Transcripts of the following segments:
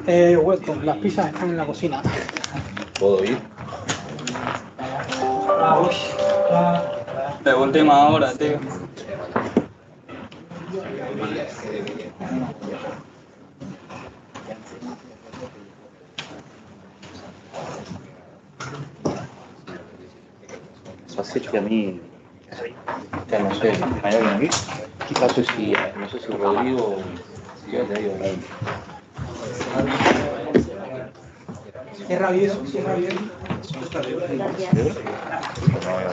Welcome, las pizzas están en la cocina. ¿Puedo ir? De última hora, tío. Así que a mí, ya no sé, ¿hay alguien aquí? No sé si Rodrigo, si ya te ha ido a Cierra bien, cierra bien.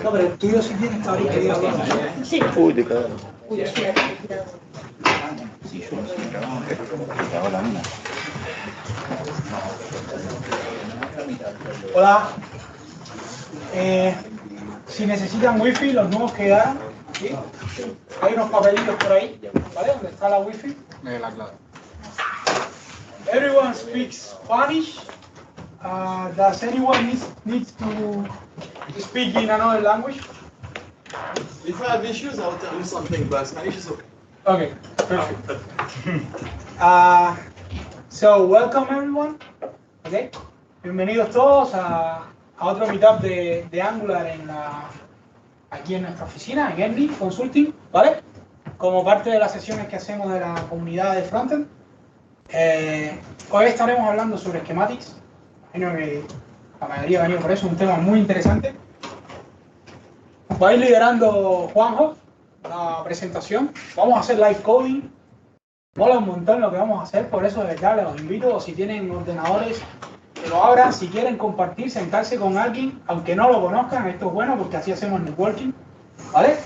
No, pero el tuyo sí tiene que estar ahí, querido. Sí. Uy, te cagaron. Uy, sí, Sí, yo no sé, me cagaron, me cagó la mina. Hola. Si necesitan wifi, los nuevos que quedaron, ¿sí? Hay unos papelitos por ahí, ¿vale? ¿Dónde está la wifi? La clave. Everyone speaks Spanish. Does anyone needs to speak in another language? If I have issues, I'll tell you something, but Spanish is okay. Okay, perfect. So welcome everyone. Okay. Bienvenidos todos a otro meetup de Angular aquí en nuestra oficina, en Ernie Consulting, ¿vale? Como parte de las sesiones que hacemos de la comunidad de Frontend. Hoy estaremos hablando sobre schematics. Imagino que la mayoría ha venido por eso, un tema muy interesante. Va a ir liderando Juanjo la presentación. Vamos a hacer live coding. Mola un montón lo que vamos a hacer, por eso de verdad les invito, si tienen ordenadores, que lo abran, si quieren compartir, sentarse con alguien, aunque no lo conozcan, esto es bueno porque así hacemos networking, ¿vale?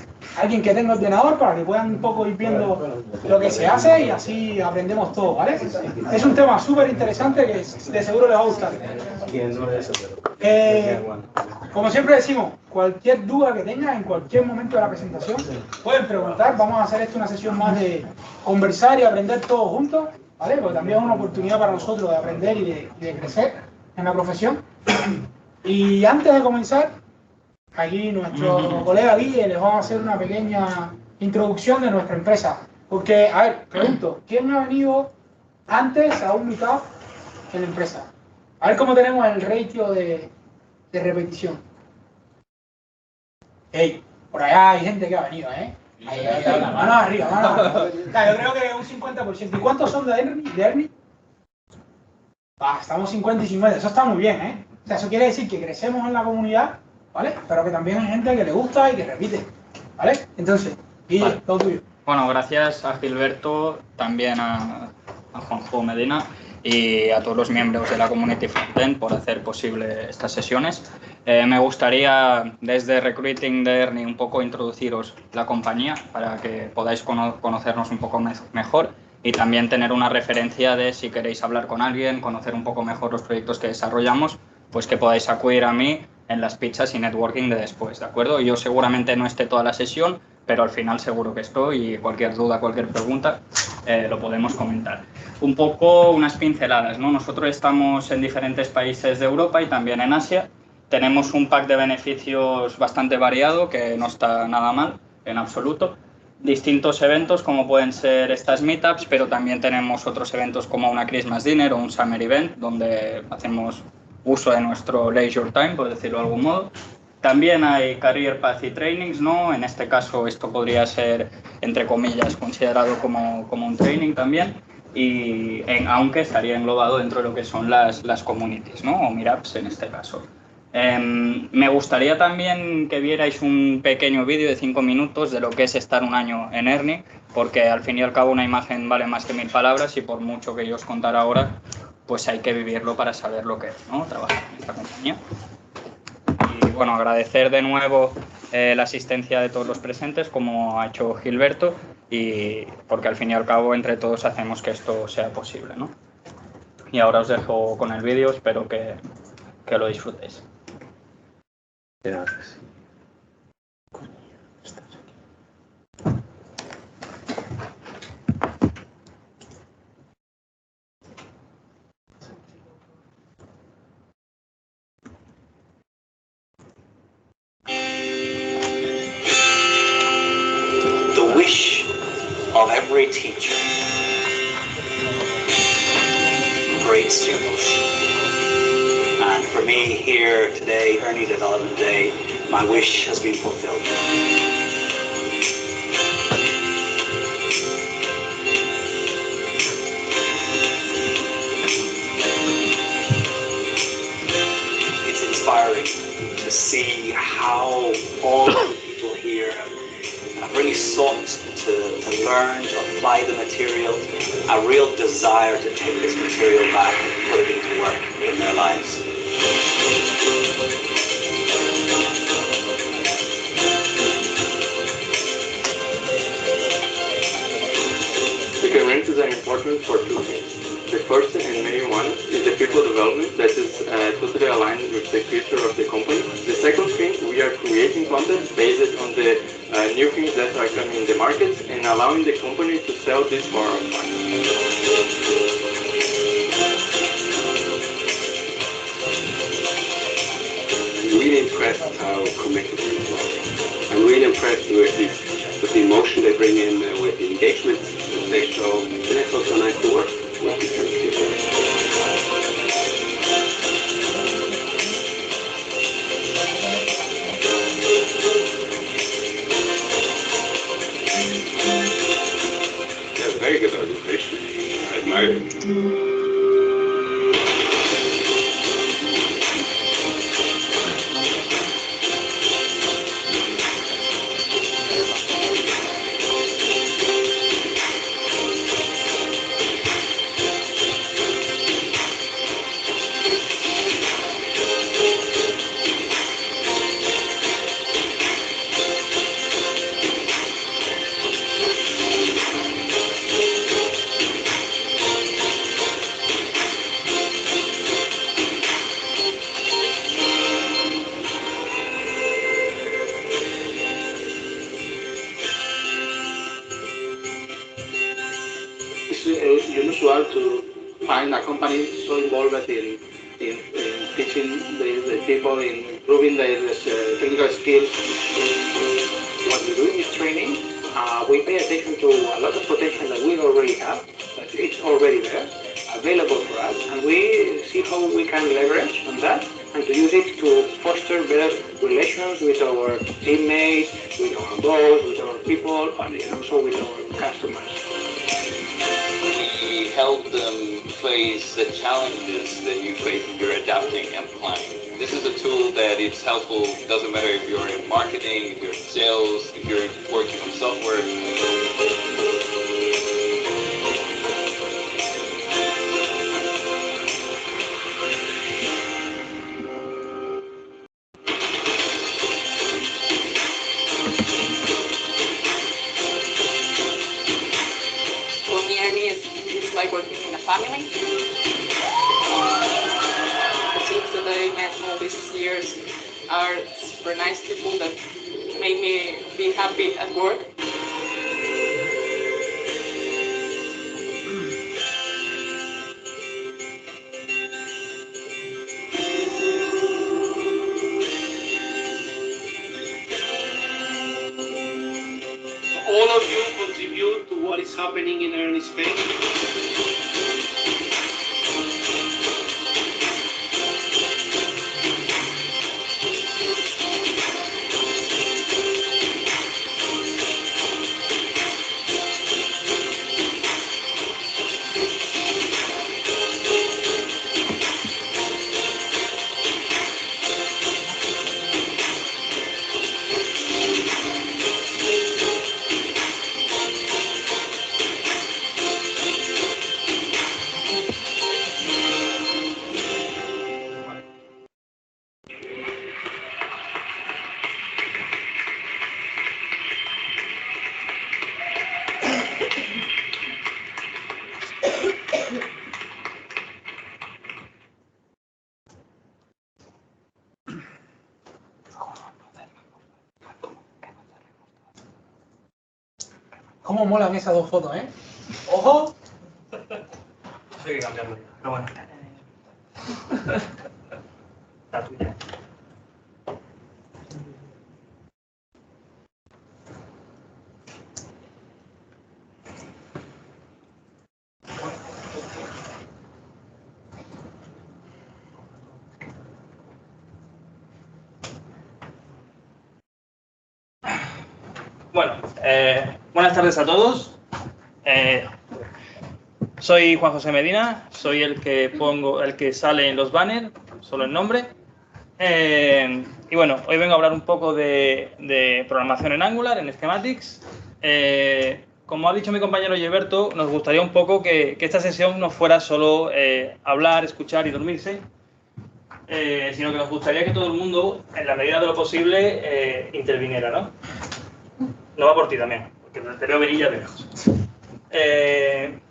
Alguien que tenga ordenador para que puedan un poco ir viendo lo que se hace y así aprendemos todo, ¿vale? Es un tema súper interesante que de seguro les va a gustar. Como siempre decimos, cualquier duda que tengan en cualquier momento de la presentación, pueden preguntar. Vamos a hacer esto una sesión más de conversar y aprender todos juntos, ¿vale? Porque también es una oportunidad para nosotros de aprender y de crecer en la profesión. Y antes de comenzar, aquí nuestro colega Guille les vamos a hacer una pequeña introducción de nuestra empresa. Porque, a ver, pregunto, ¿quién ha venido antes a un meetup en la empresa? A ver cómo tenemos el ratio de repetición. Ey, por allá hay gente que ha venido, ¿eh? Ahí, mano arriba, mano arriba. Yo creo que un 50%. ¿Y cuántos son de Ernie? Estamos 50 y 50, eso está muy bien, ¿eh? O sea, eso quiere decir que crecemos en la comunidad, ¿vale? Pero que también hay gente que le gusta y que repite, ¿vale? Entonces, Guille, vale. Todo tuyo. Bueno, gracias a Gilberto, también a Juanjo Medina y a todos los miembros de la Community Frontend por hacer posible estas sesiones. Me gustaría, desde Recruiting de Ernie, un poco introduciros la compañía para que podáis conocernos un poco mejor y también tener una referencia de si queréis hablar con alguien, conocer un poco mejor los proyectos que desarrollamos, pues que podáis acudir a mí en las pizzas y networking de después, ¿de acuerdo? Yo seguramente no esté toda la sesión, pero al final seguro que estoy y cualquier duda, cualquier pregunta, lo podemos comentar. Un poco unas pinceladas, ¿no? Nosotros estamos en diferentes países de Europa y también en Asia. Tenemos un pack de beneficios bastante variado, que no está nada mal, en absoluto. Distintos eventos como pueden ser estas meetups, pero también tenemos otros eventos como una Christmas Dinner o un Summer Event, donde hacemos uso de nuestro leisure time, por decirlo de algún modo. También hay Career Path y Trainings, ¿no? En este caso esto podría ser, entre comillas, considerado como un training también, y aunque estaría englobado dentro de lo que son las communities, ¿no? O meetups en este caso. Me gustaría también que vierais un pequeño vídeo de 5 minutos de lo que es estar un año en Ernie, porque al fin y al cabo una imagen vale más que 1000 palabras y por mucho que yo os contara ahora, pues hay que vivirlo para saber lo que es, ¿no? Trabajar en esta compañía. Y bueno, agradecer de nuevo la asistencia de todos los presentes, como ha hecho Gilberto, y porque al fin y al cabo entre todos hacemos que esto sea posible, ¿no? Y ahora os dejo con el vídeo, espero que lo disfrutéis. Gracias. The wish of every teacher. great stimulus. And for me here today, Early Development Day, my wish has been fulfilled. It's inspiring to see how all of the people here have really sought to learn, to apply the material, a real desire to take this material back and put it into work in their lives. The communities are important for two things. The first and main one is the people development that is totally aligned with the future of the company. The second thing, we are creating content based on the new things that are coming in the market and allowing the company to sell this for our clients. I'm really impressed how connected people are. I'm really impressed with the emotion they bring in, with the engagement that they show, and it's also nice to work with these kind of people. Yeah, very good organization. I admire it. It's unusual to find a company so involved in teaching the people, in improving their technical skills. What we do in this training, we pay attention to a lot of potential that we already have, that it's already there, available for us, and we see how we can leverage on that and to use it to foster better relations with our teammates, with our boss, with our people, and also with our customers. We help them face the challenges that you face when you're adapting and planning. This is a tool that is helpful, doesn't matter if you're in marketing, if you're in sales, if you're working on software. For me, it's like working in a family. The teams that I met all these years are super nice people that make me be happy at work. All of you contribute to what is happening in early Spain. ¿Cómo molan esas dos fotos, eh? ¡Ojo! Hay que cambiarlo ya, pero bueno. La tuya. Buenas tardes a todos. Soy Juan José Medina, soy el que sale en los banners, solo el nombre. Y bueno, hoy vengo a hablar un poco de programación en Angular, en Schematics. Como ha dicho mi compañero Gilberto, nos gustaría un poco que esta sesión no fuera solo hablar, escuchar y dormirse, sino que nos gustaría que todo el mundo, en la medida de lo posible, interviniera, ¿no? No va por ti también, porque te veo venir ya de lejos.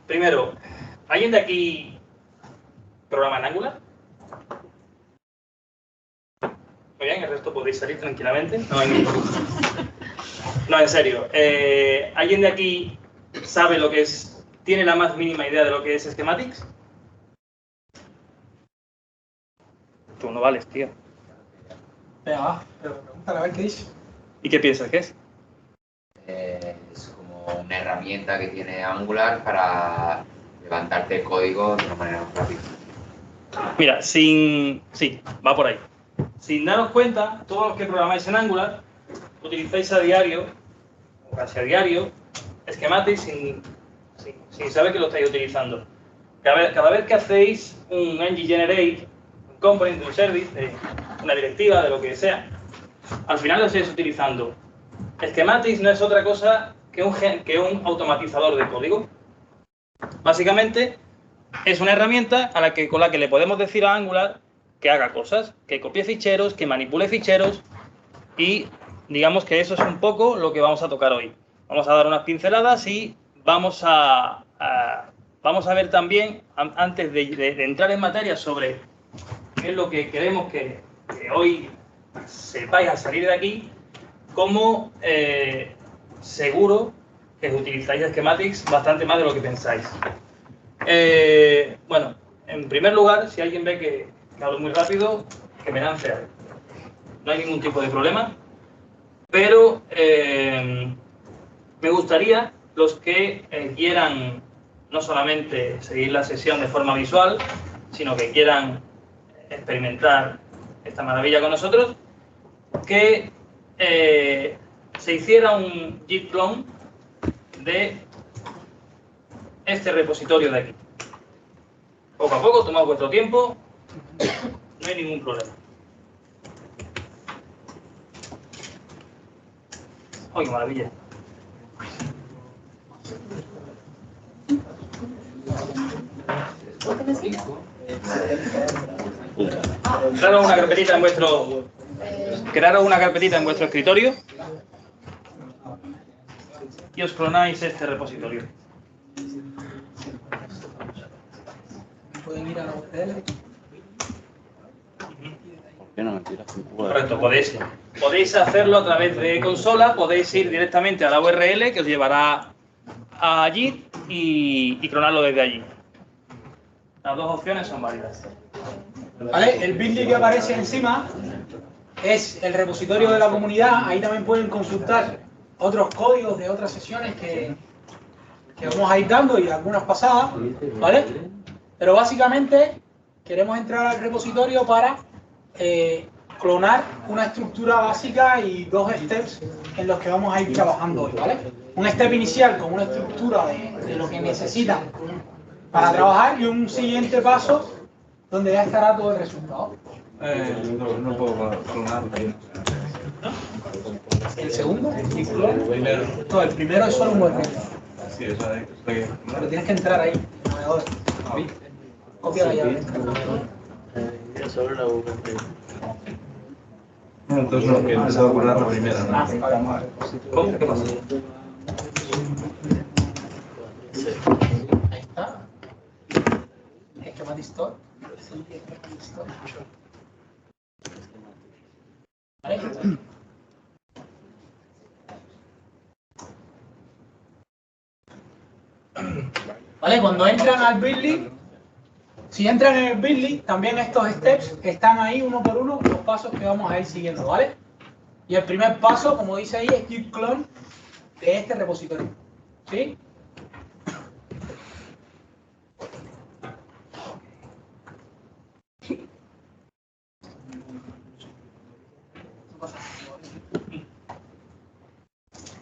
Primero, ¿alguien de aquí programa en Angular? Muy bien, el resto podéis salir tranquilamente. No hay ningún problema. No, en serio. ¿Alguien de aquí sabe lo que es, tiene la más mínima idea de lo que es Schematics? Tú no vales, tío. Venga, va, pero pregúntale a ver qué dice. ¿Y qué piensas que es? Es como una herramienta que tiene Angular para levantarte el código de una manera más rápida. Mira, sí, va por ahí. Sin daros cuenta, todos los que programáis en Angular utilizáis a diario, o casi a diario, Schematics sin saber que lo estáis utilizando. Cada vez que hacéis un ng-generate, un component, un service, una directiva, de lo que sea, al final lo estáis utilizando. Schematics no es otra cosa que un automatizador de código. Básicamente, es una herramienta con la que le podemos decir a Angular que haga cosas, que copie ficheros, que manipule ficheros, y digamos que eso es un poco lo que vamos a tocar hoy. Vamos a dar unas pinceladas y vamos a ver también, antes de entrar en materia sobre qué es lo que queremos que hoy sepáis al salir de aquí, cómo seguro que utilizáis Schematics bastante más de lo que pensáis. Bueno, en primer lugar, si alguien ve que hablo muy rápido, que me lance algo. No hay ningún tipo de problema, pero me gustaría los que quieran no solamente seguir la sesión de forma visual, sino que quieran experimentar esta maravilla con nosotros, que se hiciera un git clone de este repositorio de aquí. Poco a poco, tomad vuestro tiempo, no hay ningún problema. ¡Ay, qué maravilla! Crearos una carpetita en vuestro escritorio y os clonáis este repositorio. Pueden ir a la URL. Correcto, podéis hacerlo a través de consola, podéis ir directamente a la URL que os llevará allí y clonarlo desde allí. Las dos opciones son válidas. ¿Vale? El bit.ly que aparece encima es el repositorio de la comunidad. Ahí también pueden consultar otros códigos de otras sesiones que vamos a ir dando y algunas pasadas, ¿vale? Pero básicamente queremos entrar al repositorio para clonar una estructura básica y dos steps en los que vamos a ir trabajando hoy, ¿vale? Un step inicial con una estructura de lo que necesitan para trabajar y un siguiente paso donde ya estará todo el resultado. No puedo clonar. ¿El segundo? No, el primero es solo un URL. Sí, eso es que... Pero tienes que entrar ahí, navegador. Copia la llave. No, entonces no, que he empezado a clonar la primera, ¿no? ¿Cómo? ¿Qué pasa? Ahí está. Schematics Store. Sí, Schematics Store. ¿Vale? ¿Vale? Cuando entran al bit.ly, si entran en el bit.ly, también estos steps están ahí uno por uno, los pasos que vamos a ir siguiendo, ¿vale? Y el primer paso, como dice ahí, es git clone de este repositorio, ¿sí?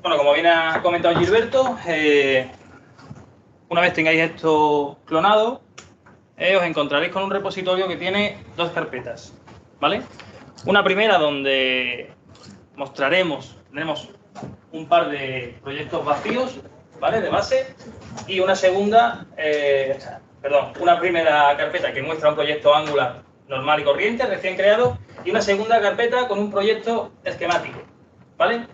Bueno, como bien ha comentado Gilberto, una vez tengáis esto clonado, os encontraréis con un repositorio que tiene dos carpetas, ¿vale? Una primera donde tenemos un par de proyectos vacíos, ¿vale? De base, y una segunda, una primera carpeta que muestra un proyecto Angular normal y corriente, recién creado, y una segunda carpeta con un proyecto esquemático, ¿vale?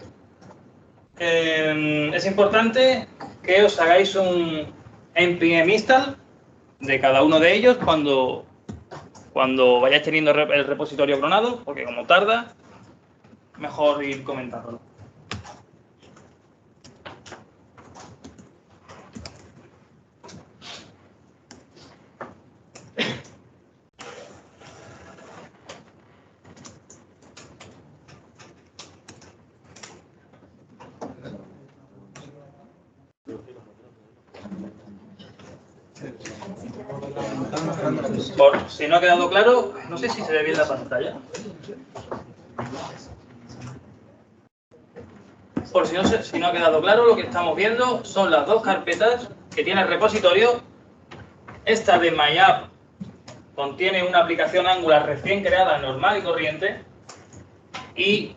Es importante que os hagáis un npm install de cada uno de ellos cuando vayáis teniendo el repositorio clonado, porque como tarda, mejor ir comentándolo. Por si no ha quedado claro, no sé si se ve bien la pantalla. Por si no ha quedado claro, lo que estamos viendo son las dos carpetas que tiene el repositorio. Esta de MyApp contiene una aplicación Angular recién creada, normal y corriente. Y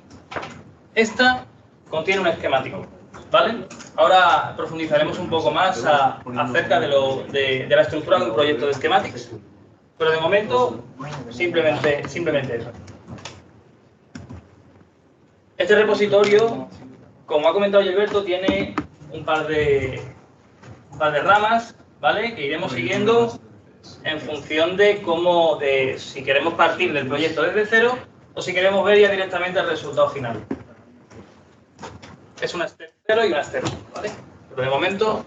esta contiene un esquemático, ¿vale? Ahora profundizaremos un poco más acerca de la estructura de un proyecto de schematics, pero de momento simplemente eso. Este repositorio, como ha comentado Gilberto, tiene un par de ramas, ¿vale? Que iremos siguiendo en función de si queremos partir del proyecto desde cero o si queremos ver ya directamente el resultado final. Es una step 0 y una step 1, ¿vale? Pero de momento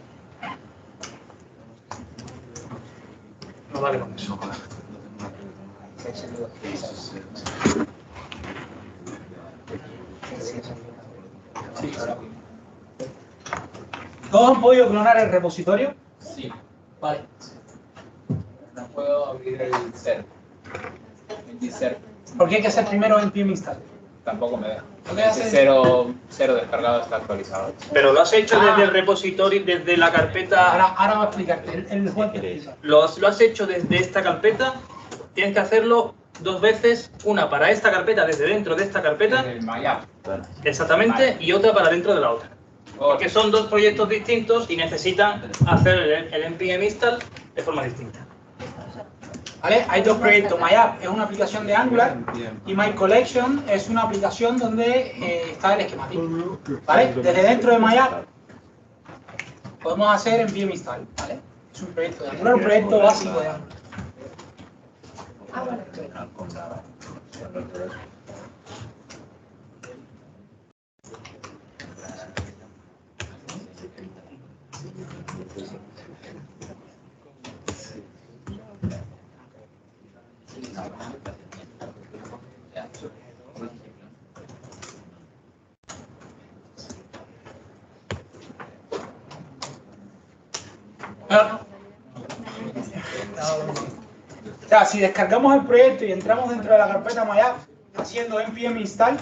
no vale con eso. ¿Todos han podido clonar el repositorio? Sí. Vale. No puedo abrir el ser. El ser. ¿Por qué hay que hacer primero npm install? Tampoco me deja. ¿Qué haces? Cero descargado está actualizado. Pero lo has hecho desde el repositorio, desde la carpeta. Ahora voy a explicarte. El juez te explica. Lo has hecho desde esta carpeta. Tienes que hacerlo dos veces, una para esta carpeta, desde dentro de esta carpeta. El MyApp. Exactamente, y otra para dentro de la otra. Porque son dos proyectos distintos y necesitan hacer el npm install de forma distinta. ¿Vale? Hay dos proyectos. MyApp es una aplicación de Angular y MyCollection es una aplicación donde está el esquemático. ¿Vale? Desde dentro de MyApp podemos hacer npm install. ¿Vale? Es un proyecto de Angular, un proyecto básico de Angular. O sea, si descargamos el proyecto y entramos dentro de la carpeta MyApp haciendo npm install,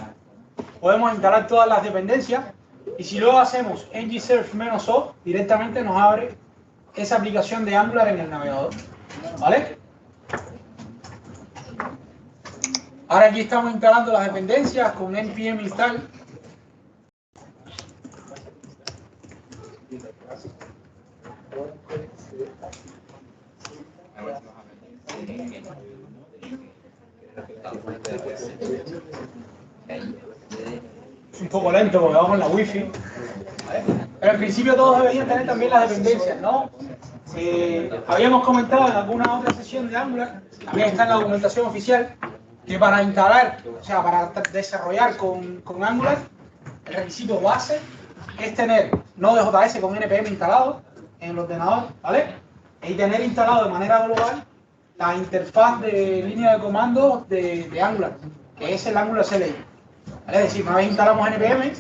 podemos instalar todas las dependencias y si luego hacemos ngserve-o, directamente nos abre esa aplicación de Angular en el navegador. ¿Vale? Ahora aquí estamos instalando las dependencias con npm install. Es un poco lento porque vamos en la wifi. Pero al principio todos deberían tener también las dependencias, ¿no? Habíamos comentado en alguna otra sesión de Angular, también está en la documentación oficial, que para instalar, o sea, para desarrollar con Angular, el requisito base es tener Node.js con npm instalado en el ordenador, ¿vale? Y tener instalado de manera global la interfaz de línea de comando de Angular, que es el Angular CLI. ¿Vale? Es decir, una vez instalamos npm,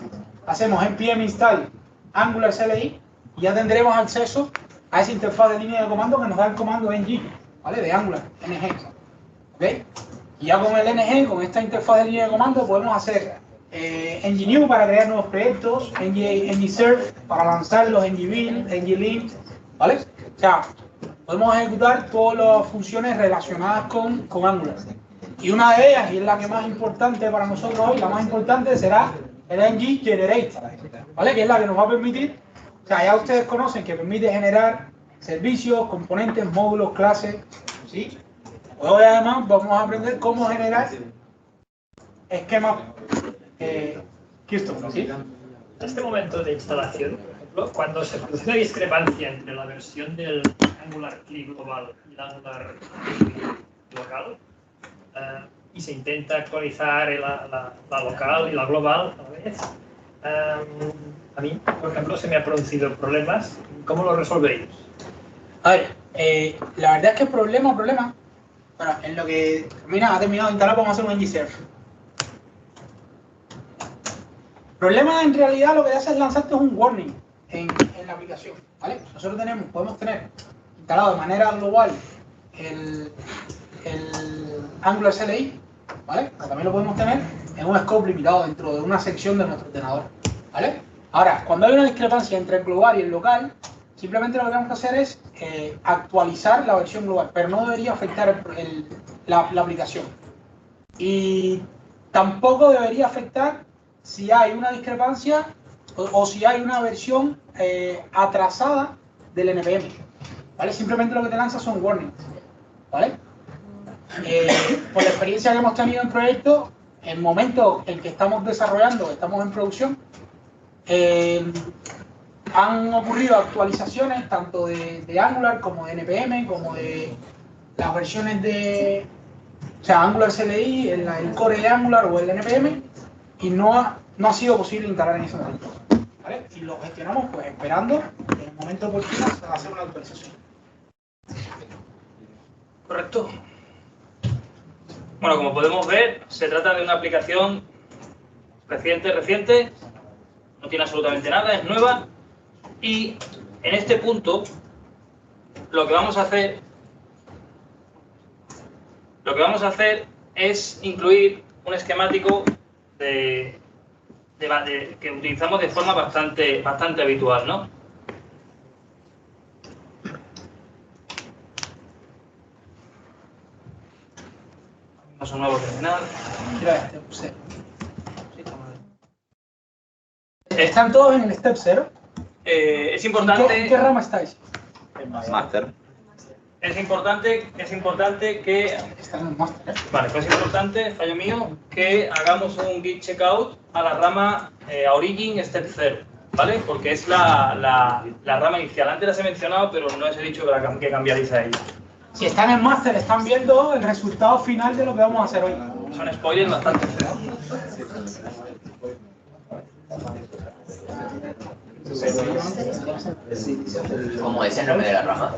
hacemos npm install Angular CLI y ya tendremos acceso a esa interfaz de línea de comando que nos da el comando ng, ¿vale? De Angular, ng. ¿Ok? Y ya con el ng, con esta interfaz de línea de comando, podemos hacer NGNew para crear nuevos proyectos, NGServe para lanzarlos, NGBuild, NGLint, ¿vale? O sea, podemos ejecutar todas las funciones relacionadas con Angular. Y una de ellas, y es la que más importante para nosotros hoy, la más importante será el NGGenerate, ¿vale? Que es la que nos va a permitir, o sea, ya ustedes conocen que permite generar servicios, componentes, módulos, clases, ¿sí? Hoy además vamos a aprender cómo generar esquemas custom, ¿sí? En este momento de instalación, por ejemplo, cuando se produce una discrepancia entre la versión del Angular CLI global y el Angular local, y se intenta actualizar la local y la global a la vez, a mí, por ejemplo, se me han producido problemas. ¿Cómo lo resolvéis? A ver, la verdad es que problema, bueno, en lo que ha terminado de instalar, vamos a hacer un NGServe. Problema, en realidad, lo que hace es lanzarte un warning en la aplicación, ¿vale? Nosotros podemos tener instalado de manera global el Angular CLI, ¿vale? Pero también lo podemos tener en un scope limitado dentro de una sección de nuestro ordenador, ¿vale? Ahora, cuando hay una discrepancia entre el global y el local, simplemente lo que tenemos que hacer es actualizar la versión global, pero no debería afectar la aplicación. Y tampoco debería afectar si hay una discrepancia o si hay una versión atrasada del NPM, ¿vale? Simplemente lo que te lanza son warnings, ¿vale? Por la experiencia que hemos tenido en proyectos, en el momento en que estamos desarrollando, estamos en producción, han ocurrido actualizaciones tanto de Angular como de NPM, como de las versiones de, o sea, Angular CLI, el core de Angular o el NPM, y no ha sido posible instalar en ese momento, ¿vale? Y lo gestionamos pues esperando en el momento oportuno a hacer una actualización. Correcto. Bueno, como podemos ver, se trata de una aplicación reciente, no tiene absolutamente nada, es nueva, y en este punto lo que vamos a hacer es incluir un esquemático que utilizamos de forma bastante habitual, ¿no? Vamos a un nuevo terminal. ¿Están todos en el step 0? Es importante. ¿En qué rama estáis? Master. Es importante que. Están en el master, ¿eh? Vale, pues es importante, fallo mío, que hagamos un git checkout a la rama a origin step 0, ¿vale? Porque es la rama inicial. Antes las he mencionado, pero no os he dicho que cambiaréis a ella. Si están en máster, están viendo el resultado final de lo que vamos a hacer hoy. Son spoilers bastante feos. ¿Cómo es el nombre de la rama?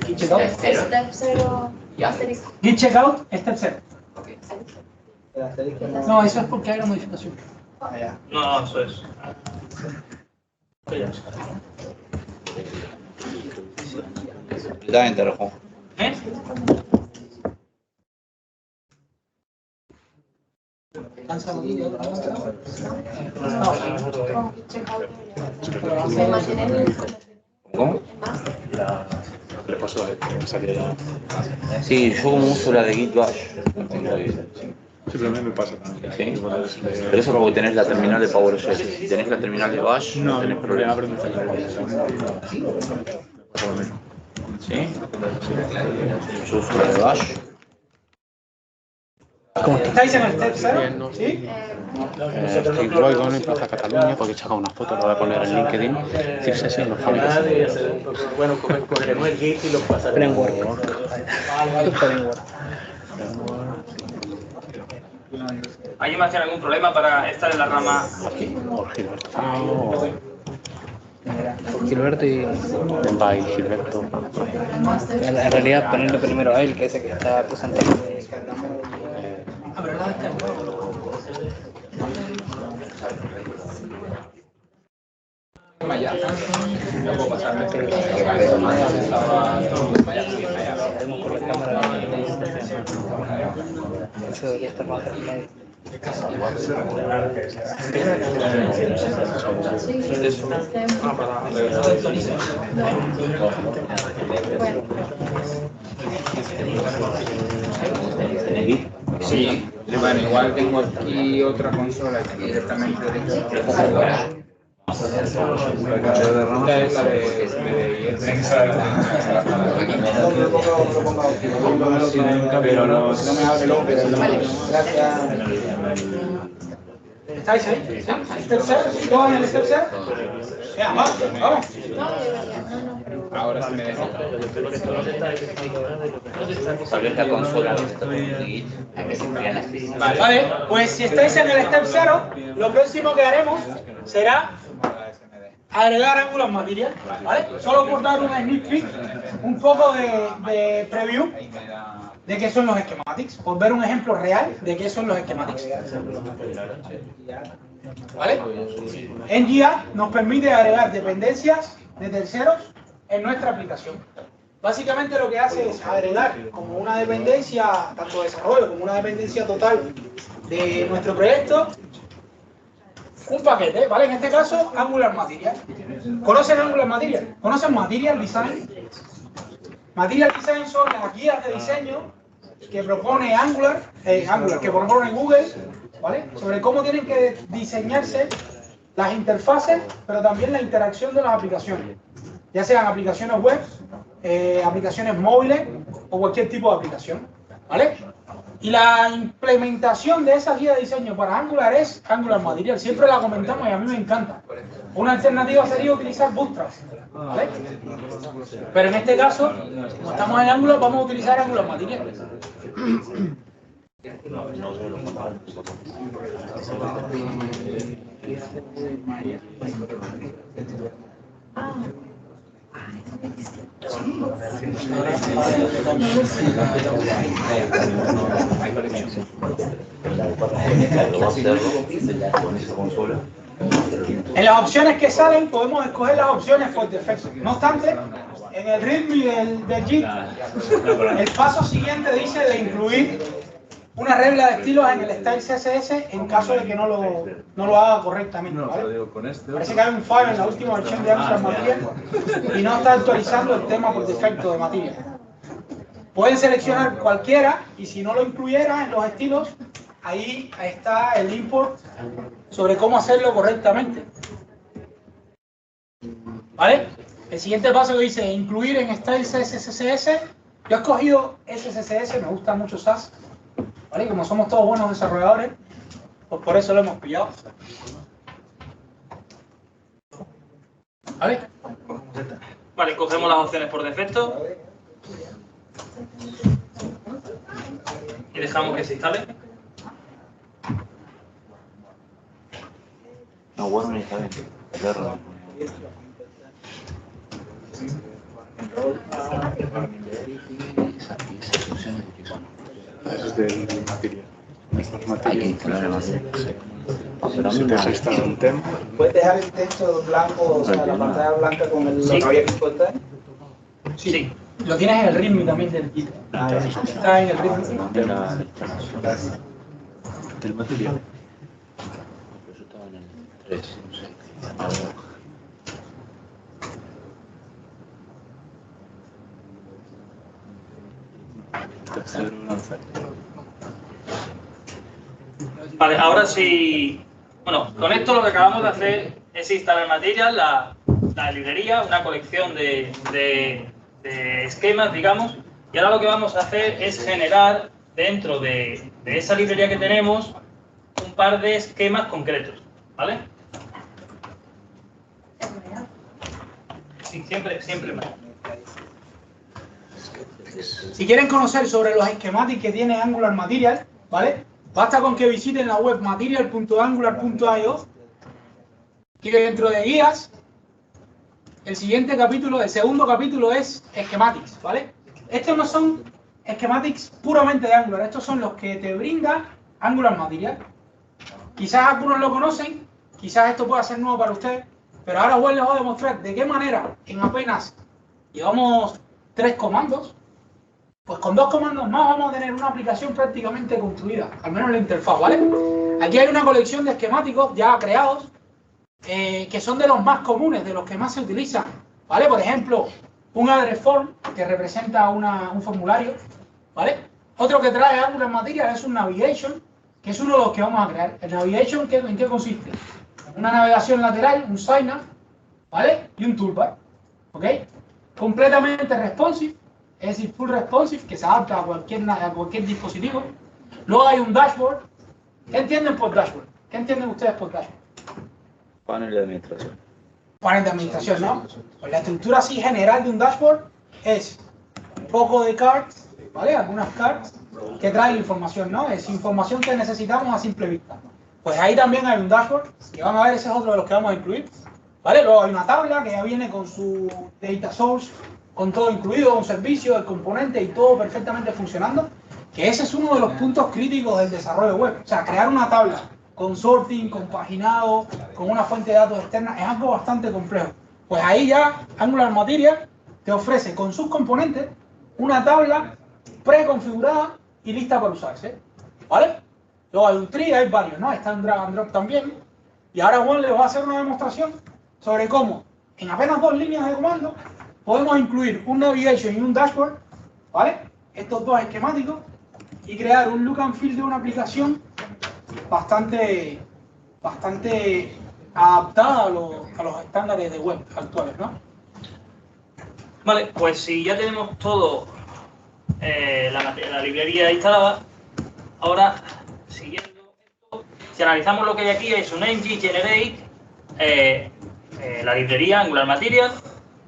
Git checkout. Step 0. Git checkout, step 0. No, eso es porque hay una modificación. No, eso es. Da enter, Juan. ¿Cómo? Le pasó a él, que salía ya. Sí, yo como uso la de Git Bash. Simplemente me pasa también. ¿Sí? Pero eso porque tenés la terminal de PowerShell. Si tenés la terminal de Bash, no tenés problema. ¿Sí? Yo uso la de Bash. ¿Estáis en el step 0? ¿Sí? Voy con el Plaza Cataluña porque he sacado una foto, lo voy a poner en LinkedIn. Decir sesión, los fábricas. Bueno, cogeremos el Git y lo pasaremos. ¿Alguien más tiene algún problema para estar en la rama? Por Gilberto y Bye, Gilberto. En realidad ponerlo primero a él, que es el que está presente. No puedo pasarme. Eso debería estar más cerca. Sí, bueno, igual tengo aquí otra consola que directamente pero no me abre luego. Gracias. ¿Estáis ahí? ¿Step 0? ¿Todos en el Step 0? Ya, vamos. Ahora sí me deja. Sobre esta consola donde está conseguir, hay que siempre las pistas. Vale, pues si estáis en el Step 0, lo próximo que haremos será agregar Angular Material, ¿vale? Solo por dar un sneak peek, un poco de preview de qué son los schematics, por ver un ejemplo real de qué son los schematics. ¿Vale? NGA nos permite agregar dependencias de terceros en nuestra aplicación. Básicamente lo que hace es agregar como una dependencia, tanto de desarrollo como una dependencia total de nuestro proyecto, un paquete, ¿vale? En este caso, Angular Material. ¿Conocen Angular Material? ¿Conocen Material Design? Material Design son las guías de diseño que propone que propone Google, ¿vale? Sobre cómo tienen que diseñarse las interfaces, pero también la interacción de las aplicaciones, ya sean aplicaciones web, aplicaciones móviles o cualquier tipo de aplicación, ¿vale? Y la implementación de esa guía de diseño para Angular es Angular Material. Siempre la comentamos y a mí me encanta. Una alternativa sería utilizar Bootstrap, ¿vale? Pero en este caso, como estamos en Angular, vamos a utilizar Angular Material. En las opciones que salen podemos escoger las opciones por defecto. No obstante, en el README del JIT, el paso siguiente dice de incluir una regla de estilos en el style CSS en caso de que no lo haga correctamente, ¿vale? Parece que hay un fallo en la última versión de Angular Material y no está actualizando el tema por defecto de Material. Pueden seleccionar cualquiera y si no lo incluyera en los estilos, ahí está el import sobre cómo hacerlo correctamente. ¿Vale? El siguiente paso que dice incluir en style CSS. Yo he escogido SCSS, me gusta mucho SAS. ¿Vale? Como somos todos buenos desarrolladores, pues por eso lo hemos pillado. ¿Vale? Vale, cogemos las opciones por defecto y dejamos que se instale. No, bueno, ni está bien. El error. Es del material. Hay que instalar el material. Si te has instalado un tema. ¿Puedes dejar el texto blanco, o sea, la pantalla blanca con el Sí. lo que había que importar? Sí. Lo tienes en el README también del kit. Está en el README. Del material. Eso estaba en el 3, no sé. Vale, ahora sí. Bueno, con esto lo que acabamos de hacer es instalar Material, la librería, una colección de esquemas, digamos. Y ahora lo que vamos a hacer es generar dentro de esa librería que tenemos un par de esquemas concretos, ¿vale? Sí, siempre. Si quieren conocer sobre los schematics que tiene Angular Material, ¿vale? Basta con que visiten la web material.angular.io y dentro de guías, el segundo capítulo es schematics, ¿vale? Estos no son schematics puramente de Angular, estos son los que te brinda Angular Material. Quizás algunos lo conocen, quizás esto pueda ser nuevo para ustedes, pero ahora les voy a demostrar de qué manera en apenas llevamos 3 comandos Pues con 2 comandos más vamos a tener una aplicación prácticamente construida, al menos la interfaz, ¿vale? Aquí hay una colección de esquemáticos ya creados que son de los más comunes, de los que más se utilizan, ¿vale? Por ejemplo, un address form que representa un formulario, ¿vale? Otro que trae Angular Material es un navigation, que es uno de los que vamos a crear. El navigation, ¿en qué consiste? Una navegación lateral, un sign-up, ¿vale? Y un toolbar, ¿ok? Completamente responsive, es decir, full responsive, que se adapta a cualquier dispositivo. Luego hay un dashboard. ¿Qué entienden por dashboard? ¿Qué entienden ustedes por dashboard? Panel de administración. Panel de administración, ¿no? Pues la estructura así general de un dashboard es un poco de cards, ¿vale? Algunas cards que traen información, ¿no? Es información que necesitamos a simple vista. Pues ahí también hay un dashboard, que van a ver, ese es otro de los que vamos a incluir, ¿vale? Luego hay una tabla que ya viene con su data source, con todo incluido, un servicio, el componente y todo perfectamente funcionando, que ese es uno de los puntos críticos del desarrollo web. O sea, crear una tabla con sorting, con paginado, con una fuente de datos externa, es algo bastante complejo. Pues ahí ya Angular Material te ofrece con sus componentes una tabla preconfigurada y lista para usarse, ¿vale? Luego hay un tree, hay varios, ¿no? Está un drag and drop también. Y ahora Juan les va a hacer una demostración sobre cómo en apenas 2 líneas de comando podemos incluir un navigation y un dashboard, ¿vale? Estos 2 esquemáticos y crear un look and feel de una aplicación bastante adaptada a los estándares de web actuales, ¿no? Vale, pues si ya tenemos todo la librería instalada, ahora siguiendo esto, si analizamos lo que hay aquí es un ng generate, la librería Angular Material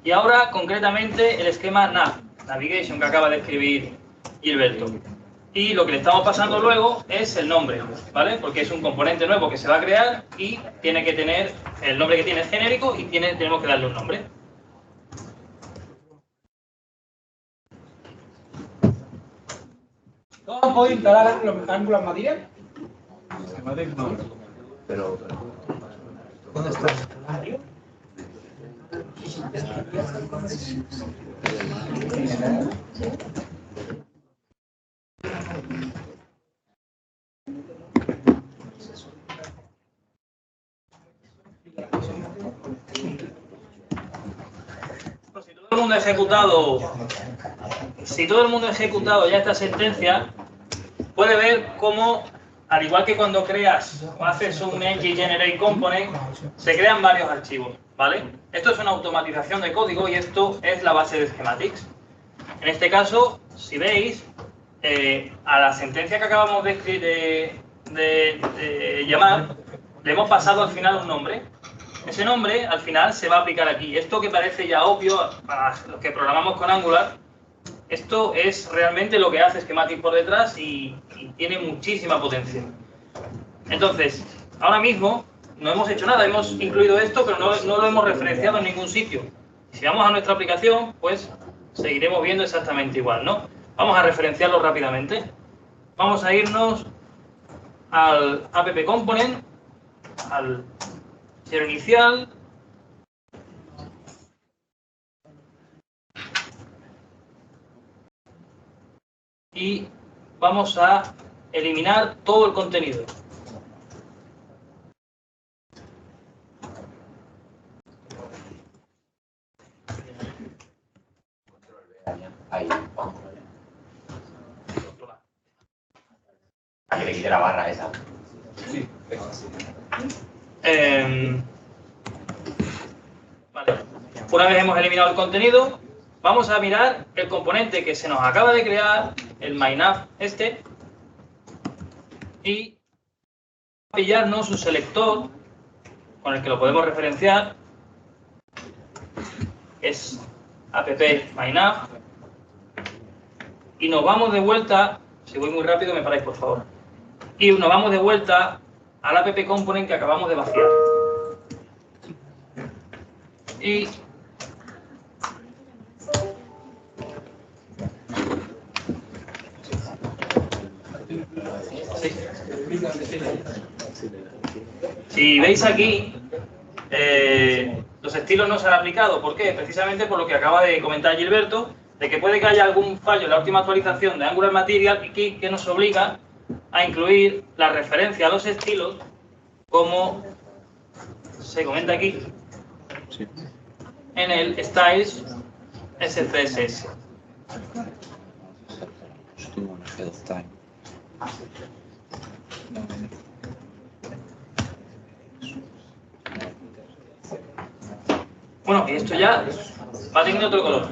y ahora concretamente el esquema nav, navigation, que acaba de escribir Gilberto. Y lo que le estamos pasando luego es el nombre, ¿vale? Porque es un componente nuevo que se va a crear y tiene que tener, el nombre que tiene es genérico y tenemos que darle un nombre. ¿Todos han podido instalar Angular Material? No. Pero ¿Dónde está? Si todo el mundo ha ejecutado ya esta sentencia, puede ver cómo, al igual que cuando creas o haces un ng generate component, se crean varios archivos, ¿vale? Esto es una automatización de código y esto es la base de schematics. En este caso, si veis, a la sentencia que acabamos de llamar, le hemos pasado al final un nombre. Ese nombre, al final, se va a aplicar aquí. Esto que parece ya obvio para los que programamos con Angular, esto es realmente lo que hace Schematic por detrás y tiene muchísima potencia. Entonces, ahora mismo no hemos hecho nada, hemos incluido esto, pero no lo hemos referenciado en ningún sitio. Si vamos a nuestra aplicación, pues seguiremos viendo exactamente igual, ¿no? Vamos a referenciarlo rápidamente. Vamos a irnos al app component, al cero inicial. Y vamos a eliminar todo el contenido. Ahí. A que le quite la barra esa. Sí. Vale. Una vez hemos eliminado el contenido, vamos a mirar el componente que se nos acaba de crear, el myNav este, y pillarnos un selector con el que lo podemos referenciar, es app myNav, y nos vamos de vuelta, si voy muy rápido me paráis por favor, y nos vamos de vuelta al app component que acabamos de vaciar. Y sí. Si veis aquí, los estilos no se han aplicado. ¿Por qué? Precisamente por lo que acaba de comentar Gilberto, de que puede que haya algún fallo en la última actualización de Angular Material y que nos obliga a incluir la referencia a los estilos como se comenta aquí en el Styles SCSS. Bueno, y esto ya va teniendo otro color.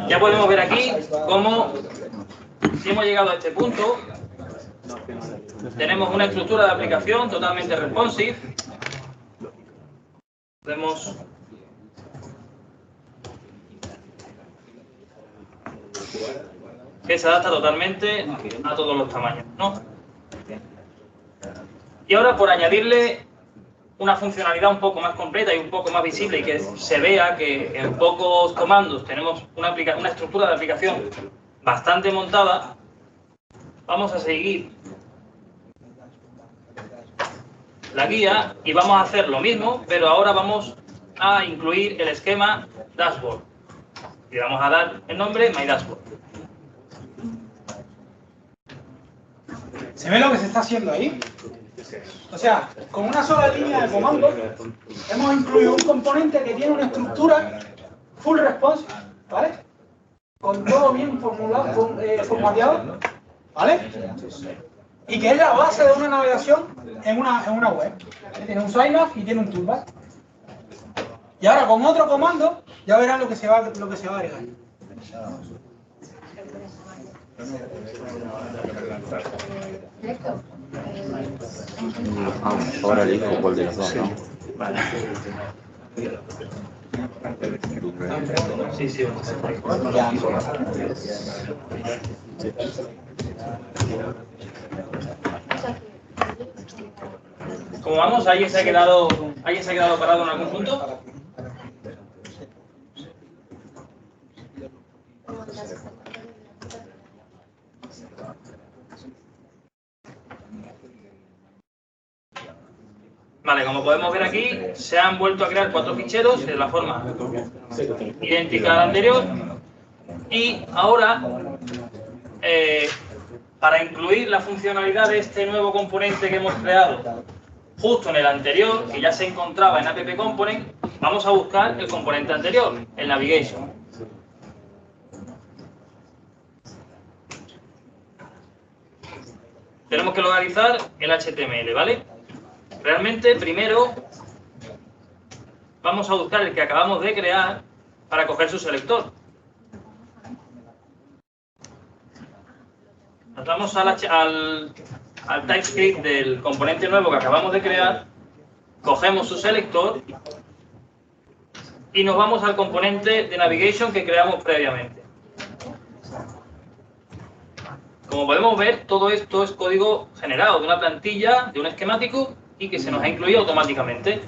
Ya podemos ver aquí cómo, si hemos llegado a este punto, tenemos una estructura de aplicación totalmente responsive. Podemos que se adapta totalmente a todos los tamaños, ¿no? Y ahora, por añadirle una funcionalidad un poco más completa y un poco más visible y que se vea que en pocos comandos tenemos una estructura de aplicación bastante montada, vamos a seguir la guía y vamos a hacer lo mismo, pero ahora vamos a incluir el esquema dashboard y vamos a dar el nombre My Dashboard. ¿Se ve lo que se está haciendo ahí? O sea, con una sola línea de comando hemos incluido un componente que tiene una estructura full responsive, ¿vale? Con todo bien formulado, formateado, ¿vale? Y que es la base de una navegación en una web. Tiene un sitemap y tiene un toolbar. Y ahora con otro comando ya verán lo que se va a agregar. Ahora elijo cuál de los dos, ¿no? Vale. Sí, sí, como vamos, ¿alguien se ha quedado parado en algún punto? Vale, como podemos ver aquí, se han vuelto a crear 4 ficheros de la forma idéntica a la anterior. Y ahora, para incluir la funcionalidad de este nuevo componente que hemos creado justo en el anterior, que ya se encontraba en app component, vamos a buscar el componente anterior, el navigation. Tenemos que localizar el HTML, ¿vale? Realmente, primero, vamos a buscar el que acabamos de crear para coger su selector. Nos vamos al TypeScript del componente nuevo que acabamos de crear, cogemos su selector y nos vamos al componente de navigation que creamos previamente. Como podemos ver, todo esto es código generado de una plantilla, de un esquemático y que se nos ha incluido automáticamente.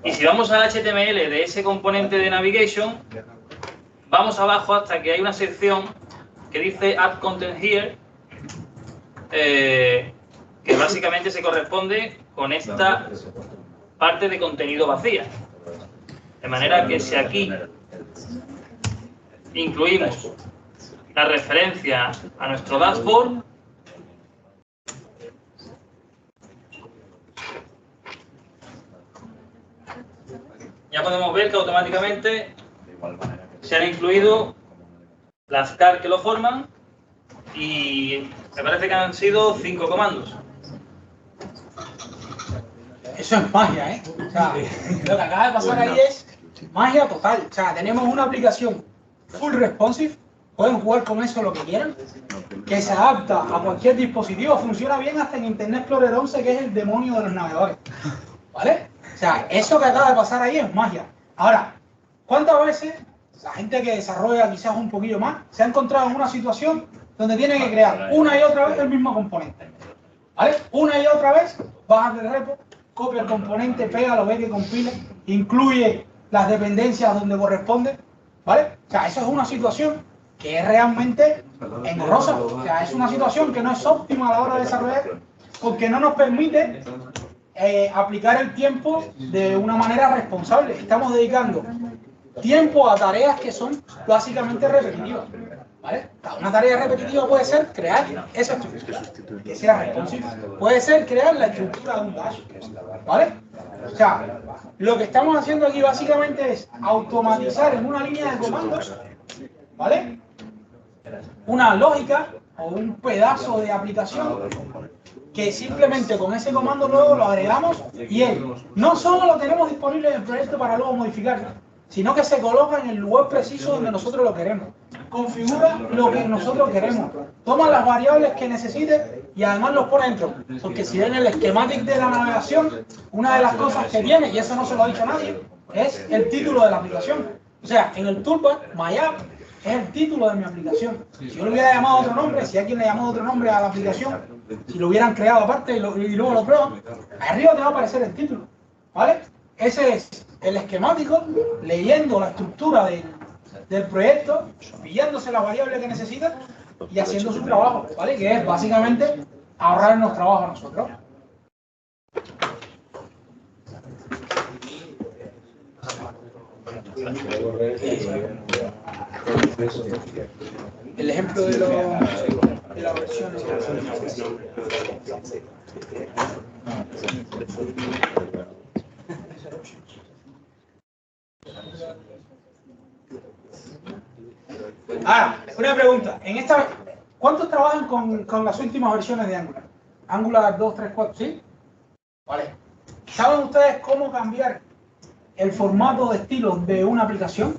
Y si vamos al HTML de ese componente de navigation, vamos abajo hasta que hay una sección que dice Add Content Here, que básicamente se corresponde con esta parte de contenido vacía. De manera que si aquí incluimos la referencia a nuestro dashboard, ya podemos ver que automáticamente se han incluido las car que lo forman y me parece que han sido 5 comandos. Eso es magia, ¿eh? O sea, lo que acaba de pasar ahí es magia total. O sea, tenemos una aplicación full responsive, pueden jugar con eso lo que quieran, que se adapta a cualquier dispositivo, funciona bien hasta en Internet Explorer 11, que es el demonio de los navegadores, ¿vale? O sea, eso que acaba de pasar ahí es magia. Ahora, ¿cuántas veces la gente que desarrolla quizás un poquillo más se ha encontrado en una situación donde tiene que crear una y otra vez el mismo componente? ¿Vale? Una y otra vez, baja del repo, copia el componente, pega, lo ve que compila, incluye las dependencias donde corresponde, ¿vale? O sea, eso es una situación que es realmente engorrosa. O sea, es una situación que no es óptima a la hora de desarrollar porque no nos permite aplicar el tiempo de una manera responsable. Estamos dedicando tiempo a tareas que son básicamente repetitivas. ¿Vale? Una tarea repetitiva puede ser crear esa estructura, que sea responsive. Puede ser crear la estructura de un dash. ¿Vale? O sea, lo que estamos haciendo aquí básicamente es automatizar en una línea de comandos, ¿vale? Una lógica o un pedazo de aplicación que simplemente con ese comando luego lo agregamos y él no solo lo tenemos disponible en el proyecto para luego modificarlo, sino que se coloca en el lugar preciso donde nosotros lo queremos. Configura lo que nosotros queremos, toma las variables que necesite y además los pone dentro. Porque si ven el schematic de la navegación, una de las cosas que tiene, y eso no se lo ha dicho nadie, es el título de la aplicación. O sea, en el toolbar, My App es el título de mi aplicación. Si yo le hubiera llamado otro nombre, si alguien le llamó otro nombre a la aplicación, si lo hubieran creado aparte y luego lo prueban, arriba te va a aparecer el título. ¿Vale? Ese es el esquemático, leyendo la estructura del proyecto, pillándose las variables que necesita y haciendo su trabajo, ¿vale? Que es básicamente ahorrarnos trabajo a nosotros. El ejemplo de la versión Ahora, una pregunta. ¿Cuántos trabajan con las últimas versiones de Angular? Angular 2, 3, 4, ¿sí? Vale. ¿Saben ustedes cómo cambiar el formato de estilos de una aplicación?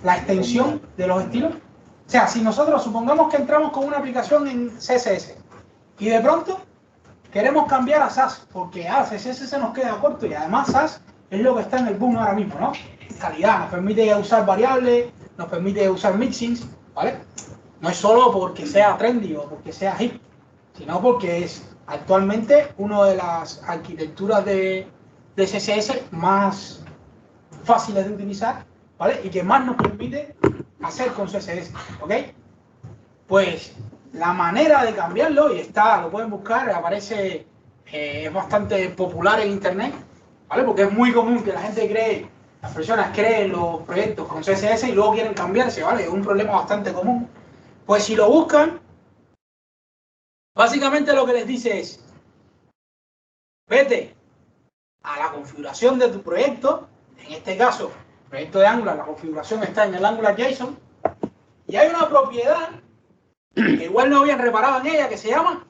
La extensión de los estilos. O sea, si nosotros supongamos que entramos con una aplicación en CSS y de pronto queremos cambiar a SAS, porque CSS se nos queda corto y además SAS es lo que está en el boom ahora mismo, ¿no? Calidad, nos permite usar variables, nos permite usar mixins, ¿vale? No es solo porque sea trendy o porque sea hip, sino porque es actualmente una de las arquitecturas de CSS más fáciles de utilizar, ¿vale? Y que más nos permite hacer con CSS, ¿ok? Pues la manera de cambiarlo, y lo pueden buscar, aparece, es bastante popular en internet, ¿vale? Porque es muy común que las personas creen los proyectos con CSS y luego quieren cambiarse, ¿vale? Es un problema bastante común. Pues si lo buscan, básicamente lo que les dice es, vete a la configuración de tu proyecto, en este caso, el proyecto de Angular, la configuración está en el AngularJSON, y hay una propiedad que igual no habían reparado en ella, que se llama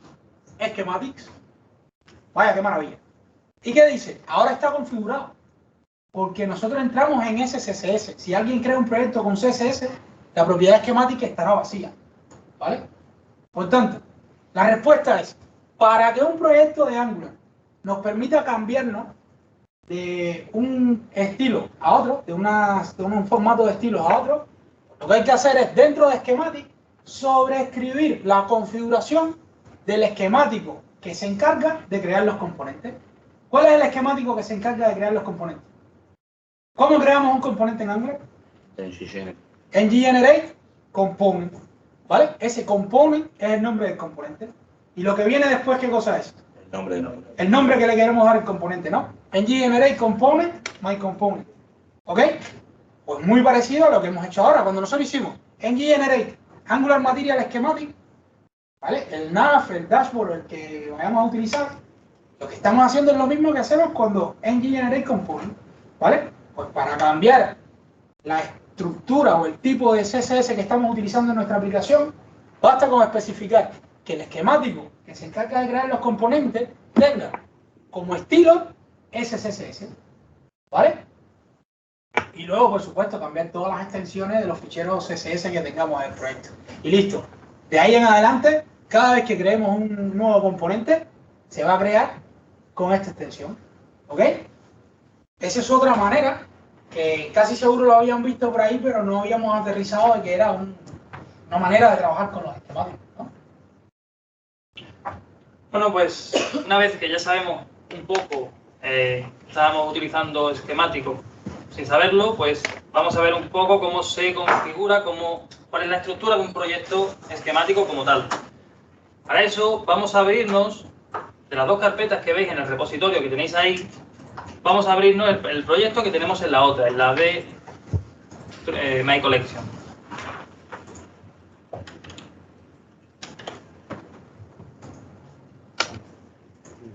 Schematics. Vaya, qué maravilla. ¿Y qué dice? Ahora está configurado, porque nosotros entramos en ese CSS. Si alguien crea un proyecto con CSS, la propiedad Schematic estará vacía, ¿vale? Por tanto, la respuesta es, para que un proyecto de Angular nos permita cambiarnos de un estilo a otro, de un formato de estilos a otro, lo que hay que hacer es, dentro de Schematic, sobreescribir la configuración del esquemático que se encarga de crear los componentes. ¿Cuál es el esquemático que se encarga de crear los componentes? ¿Cómo creamos un componente en Angular? En generate component, ¿vale? Ese component es el nombre del componente. Y lo que viene después, ¿qué cosa es? El nombre que le queremos dar al componente, ¿no? En generate component, my component. ¿Ok? Pues muy parecido a lo que hemos hecho ahora. Cuando nosotros hicimos en generate Angular Material Schematic, ¿vale? El nav, el dashboard, el que vayamos a utilizar, lo que estamos haciendo es lo mismo que hacemos cuando en generate component, ¿vale? Pues para cambiar la estructura o el tipo de CSS que estamos utilizando en nuestra aplicación, basta con especificar que el esquemático que se encarga de crear los componentes tenga como estilo ese CSS, ¿vale? Y luego, por supuesto, cambiar todas las extensiones de los ficheros CSS que tengamos en el proyecto. Y listo. De ahí en adelante, cada vez que creemos un nuevo componente, se va a crear con esta extensión, ¿ok? Esa es otra manera que casi seguro lo habían visto por ahí, pero no habíamos aterrizado de que era una manera de trabajar con los esquemáticos, ¿no? Bueno, pues una vez que ya sabemos un poco, estábamos utilizando esquemáticos sin saberlo, pues vamos a ver un poco cómo se configura, cuál es la estructura de un proyecto esquemático como tal. Para eso vamos a abrirnos, de las dos carpetas que veis en el repositorio que tenéis ahí, vamos a abrirnos el proyecto que tenemos en la otra, en la de My Collection.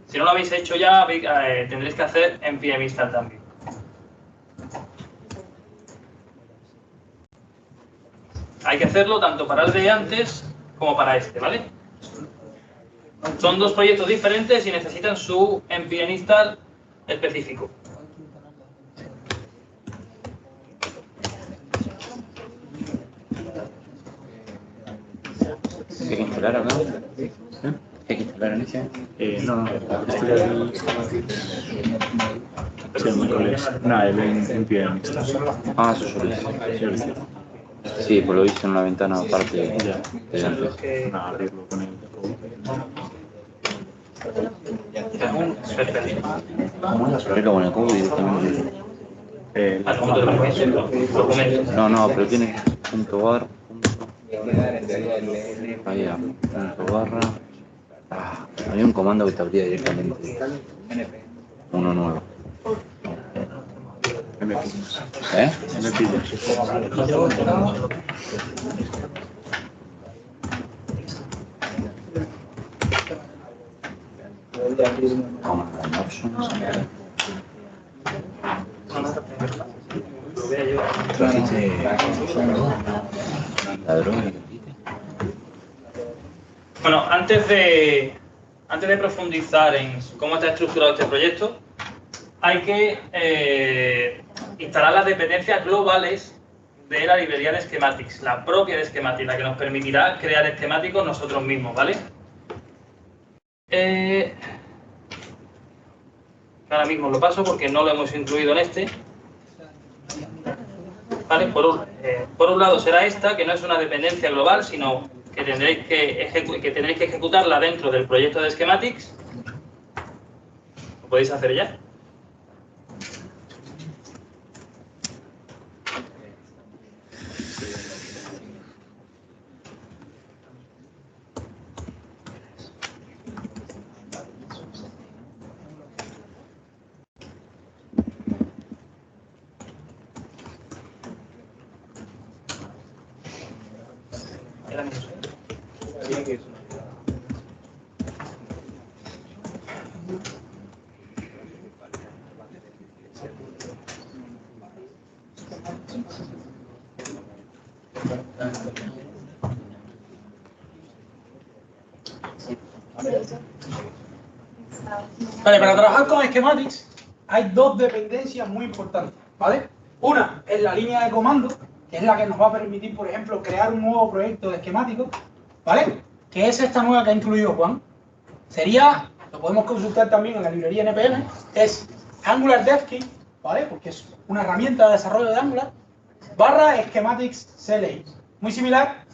Si no lo habéis hecho ya, tendréis que hacer npm install también. Hay que hacerlo tanto para el de antes como para este, ¿vale? Son dos proyectos diferentes y necesitan su npm install específico. ¿Hay que instalar acá? ¿Hay que instalar en ese? No, estoy aquí. Sí, el miércoles. Nada, el NPM. Ah, eso yo lo hice. Sí, pues lo hice en una ventana aparte de antes. Nada, abrirlo con él. Abrirlo con el código directamente. No, pero tiene .bar. Ahí, .barra. Había un comando que te abría directamente. Uno nuevo. ¿Eh? Bueno, antes de profundizar en cómo está estructurado este proyecto, hay que instalar las dependencias globales de la librería de schematics, la propia de schematics, la que nos permitirá crear esquemáticos nosotros mismos, ¿vale? Ahora mismo lo paso porque no lo hemos incluido en este. ¿Vale? Por un lado será esta, que no es una dependencia global, sino que tendréis que ejecutarla dentro del proyecto de schematics. Lo podéis hacer ya. Vale, para trabajar con schematics hay dos dependencias muy importantes, ¿vale? Una es la línea de comando, que es la que nos va a permitir, por ejemplo, crear un nuevo proyecto de esquemático, ¿vale? Que es esta nueva que ha incluido Juan. Sería, lo podemos consultar también en la librería NPM, es Angular Dev Kit, ¿vale? Porque es una herramienta de desarrollo de Angular, / schematics CLI. Muy similar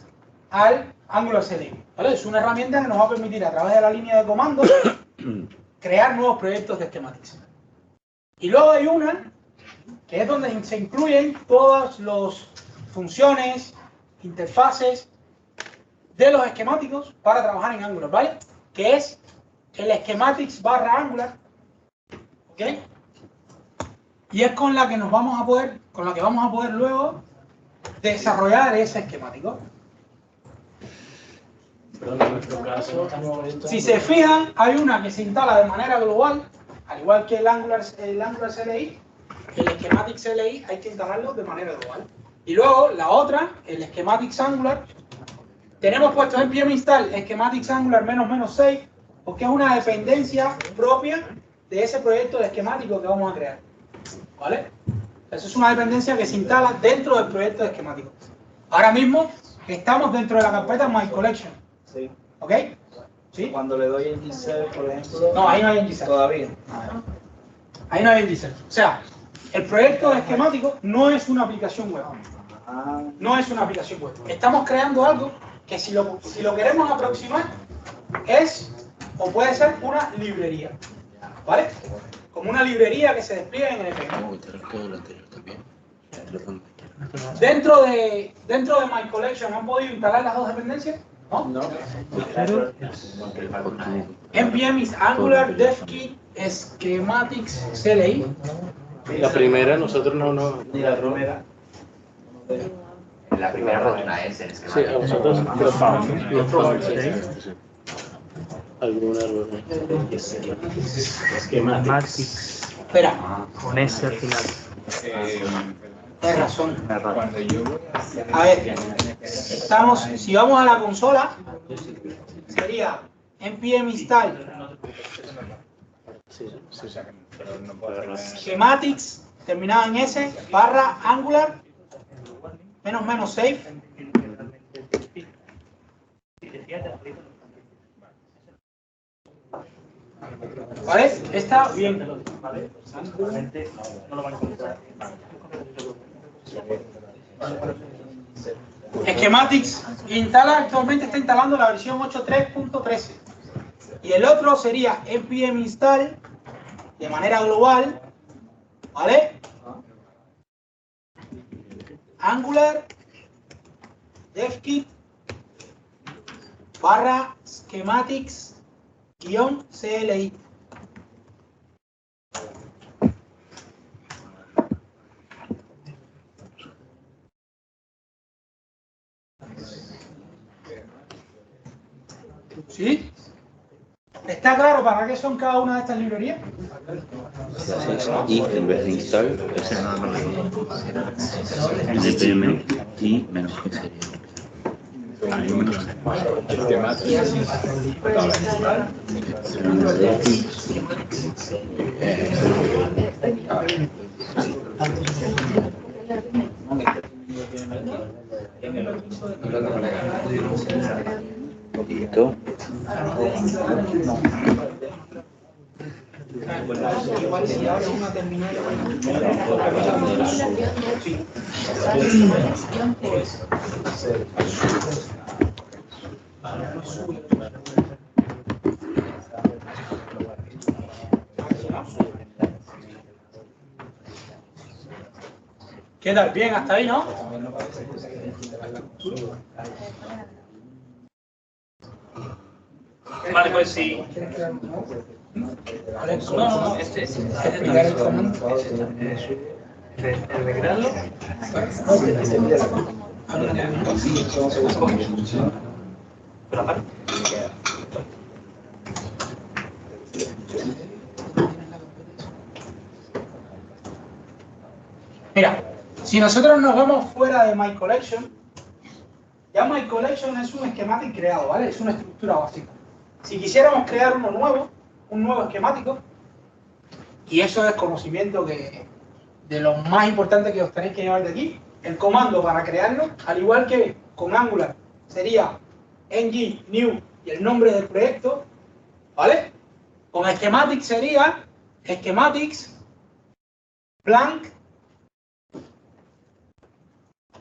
al Angular CLI, ¿vale? Es una herramienta que nos va a permitir, a través de la línea de comando, crear nuevos proyectos de schematics. Y luego hay una que es donde se incluyen todas las funciones, interfaces de los esquemáticos para trabajar en Angular, ¿vale? Que es el schematics / Angular, ¿ok? Y es con la que vamos a poder luego desarrollar ese esquemático. Pero en nuestro caso, Si se fijan, hay una que se instala de manera global, al igual que el Angular CLI, el Schematics CLI hay que instalarlo de manera global. Y luego la otra, el Schematics Angular, tenemos puesto en npm install Schematics Angular --6, porque es una dependencia propia de ese proyecto de esquemático que vamos a crear. ¿Vale? Eso es una dependencia que se instala dentro del proyecto de esquemático. Ahora mismo estamos dentro de la carpeta My Collection. Sí. ¿Ok? ¿Sí? Cuando le doy en Giselle, por ejemplo. No, ahí no hay en Giselle. Todavía. Ahí no hay en Giselle. O sea, el proyecto de esquemático no es una aplicación web. No es una aplicación web. Estamos creando algo que si lo queremos aproximar es o puede ser una librería. ¿Vale? Como una librería que se despliega en el NPM. Dentro de My Collection, ¿han podido instalar las dos dependencias? ¿No? No. npm is Angular Dev Kit Schematics CLI. La primera nosotros no, ni la primera. La primera falta una S en Sí, a vosotros los conocéis. ¿Algún árbol? Schematics. Espera. Con S al final. Tienes razón. A ver, estamos, si vamos a la consola, sería npm install schematics terminado en S barra Angular -- save. ¿Vale? Está bien. Schematics instala, actualmente está instalando la versión 8.3.13 y el otro sería npm install de manera global, ¿vale? Angular devkit barra schematics -cli. ¿Sí? ¿Está claro para qué son cada una de estas librerías? Y en vez de install, npm y menos G sería. Ahí menos poquito. Igual si ahora una terminal. ¿Qué tal? Bien, hasta ahí, ¿no? Vale, pues sí. No, este es explicar el comando. ¿Arreglarlo? Mira, si nosotros nos vamos fuera de My Collection, ya My Collection es un esquemático creado, ¿vale? Es una estructura básica. Si quisiéramos crear uno nuevo, un nuevo esquemático, y eso es conocimiento de lo más importante que os tenéis que llevar de aquí, el comando para crearlo, al igual que con Angular, sería ng new y el nombre del proyecto, ¿vale? Con schematics sería schematics blank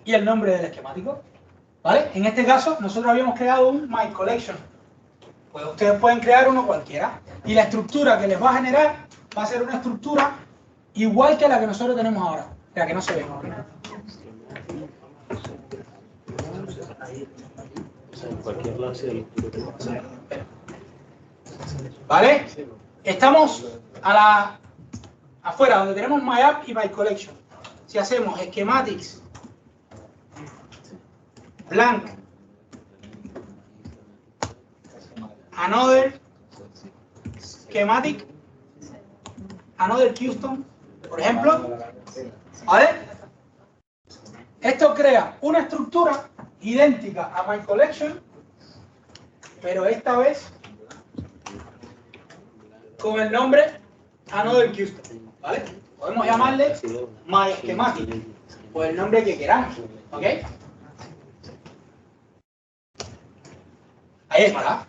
y el nombre del esquemático, ¿vale? En este caso, nosotros habíamos creado un My Collection. Pues ustedes pueden crear uno cualquiera. Y la estructura que les va a generar va a ser una estructura igual que la que nosotros tenemos ahora, la que no se ve. ¿Vale? Estamos afuera, donde tenemos My App y My Collection. Si hacemos schematics blank another schematic another custom, por ejemplo, ¿vale? Esto crea una estructura idéntica a My Collection, pero esta vez con el nombre another custom, ¿vale? Podemos llamarle My Schematic o el nombre que queramos, ¿ok? Ahí está,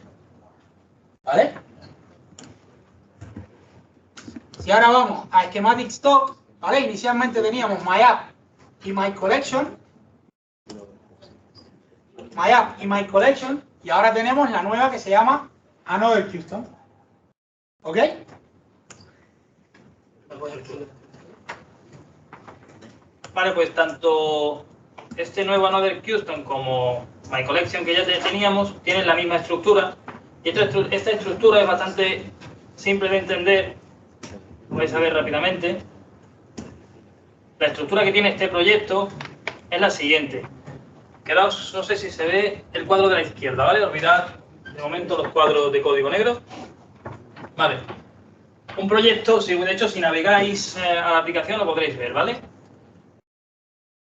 ¿vale? Si ahora vamos a Schematic Stock, ¿vale? Inicialmente teníamos My App y My Collection. My App y My Collection. Y ahora tenemos la nueva que se llama Another Custom. ¿Ok? Vale, pues tanto este nuevo Another Custom como My Collection que ya teníamos tienen la misma estructura. Y esta estructura es bastante simple de entender. Lo vais a ver rápidamente. La estructura que tiene este proyecto es la siguiente. Quedaos, no sé si se ve el cuadro de la izquierda, ¿vale? Olvidad de momento los cuadros de código negro. Vale. Un proyecto, de hecho, si navegáis a la aplicación lo podréis ver, ¿vale?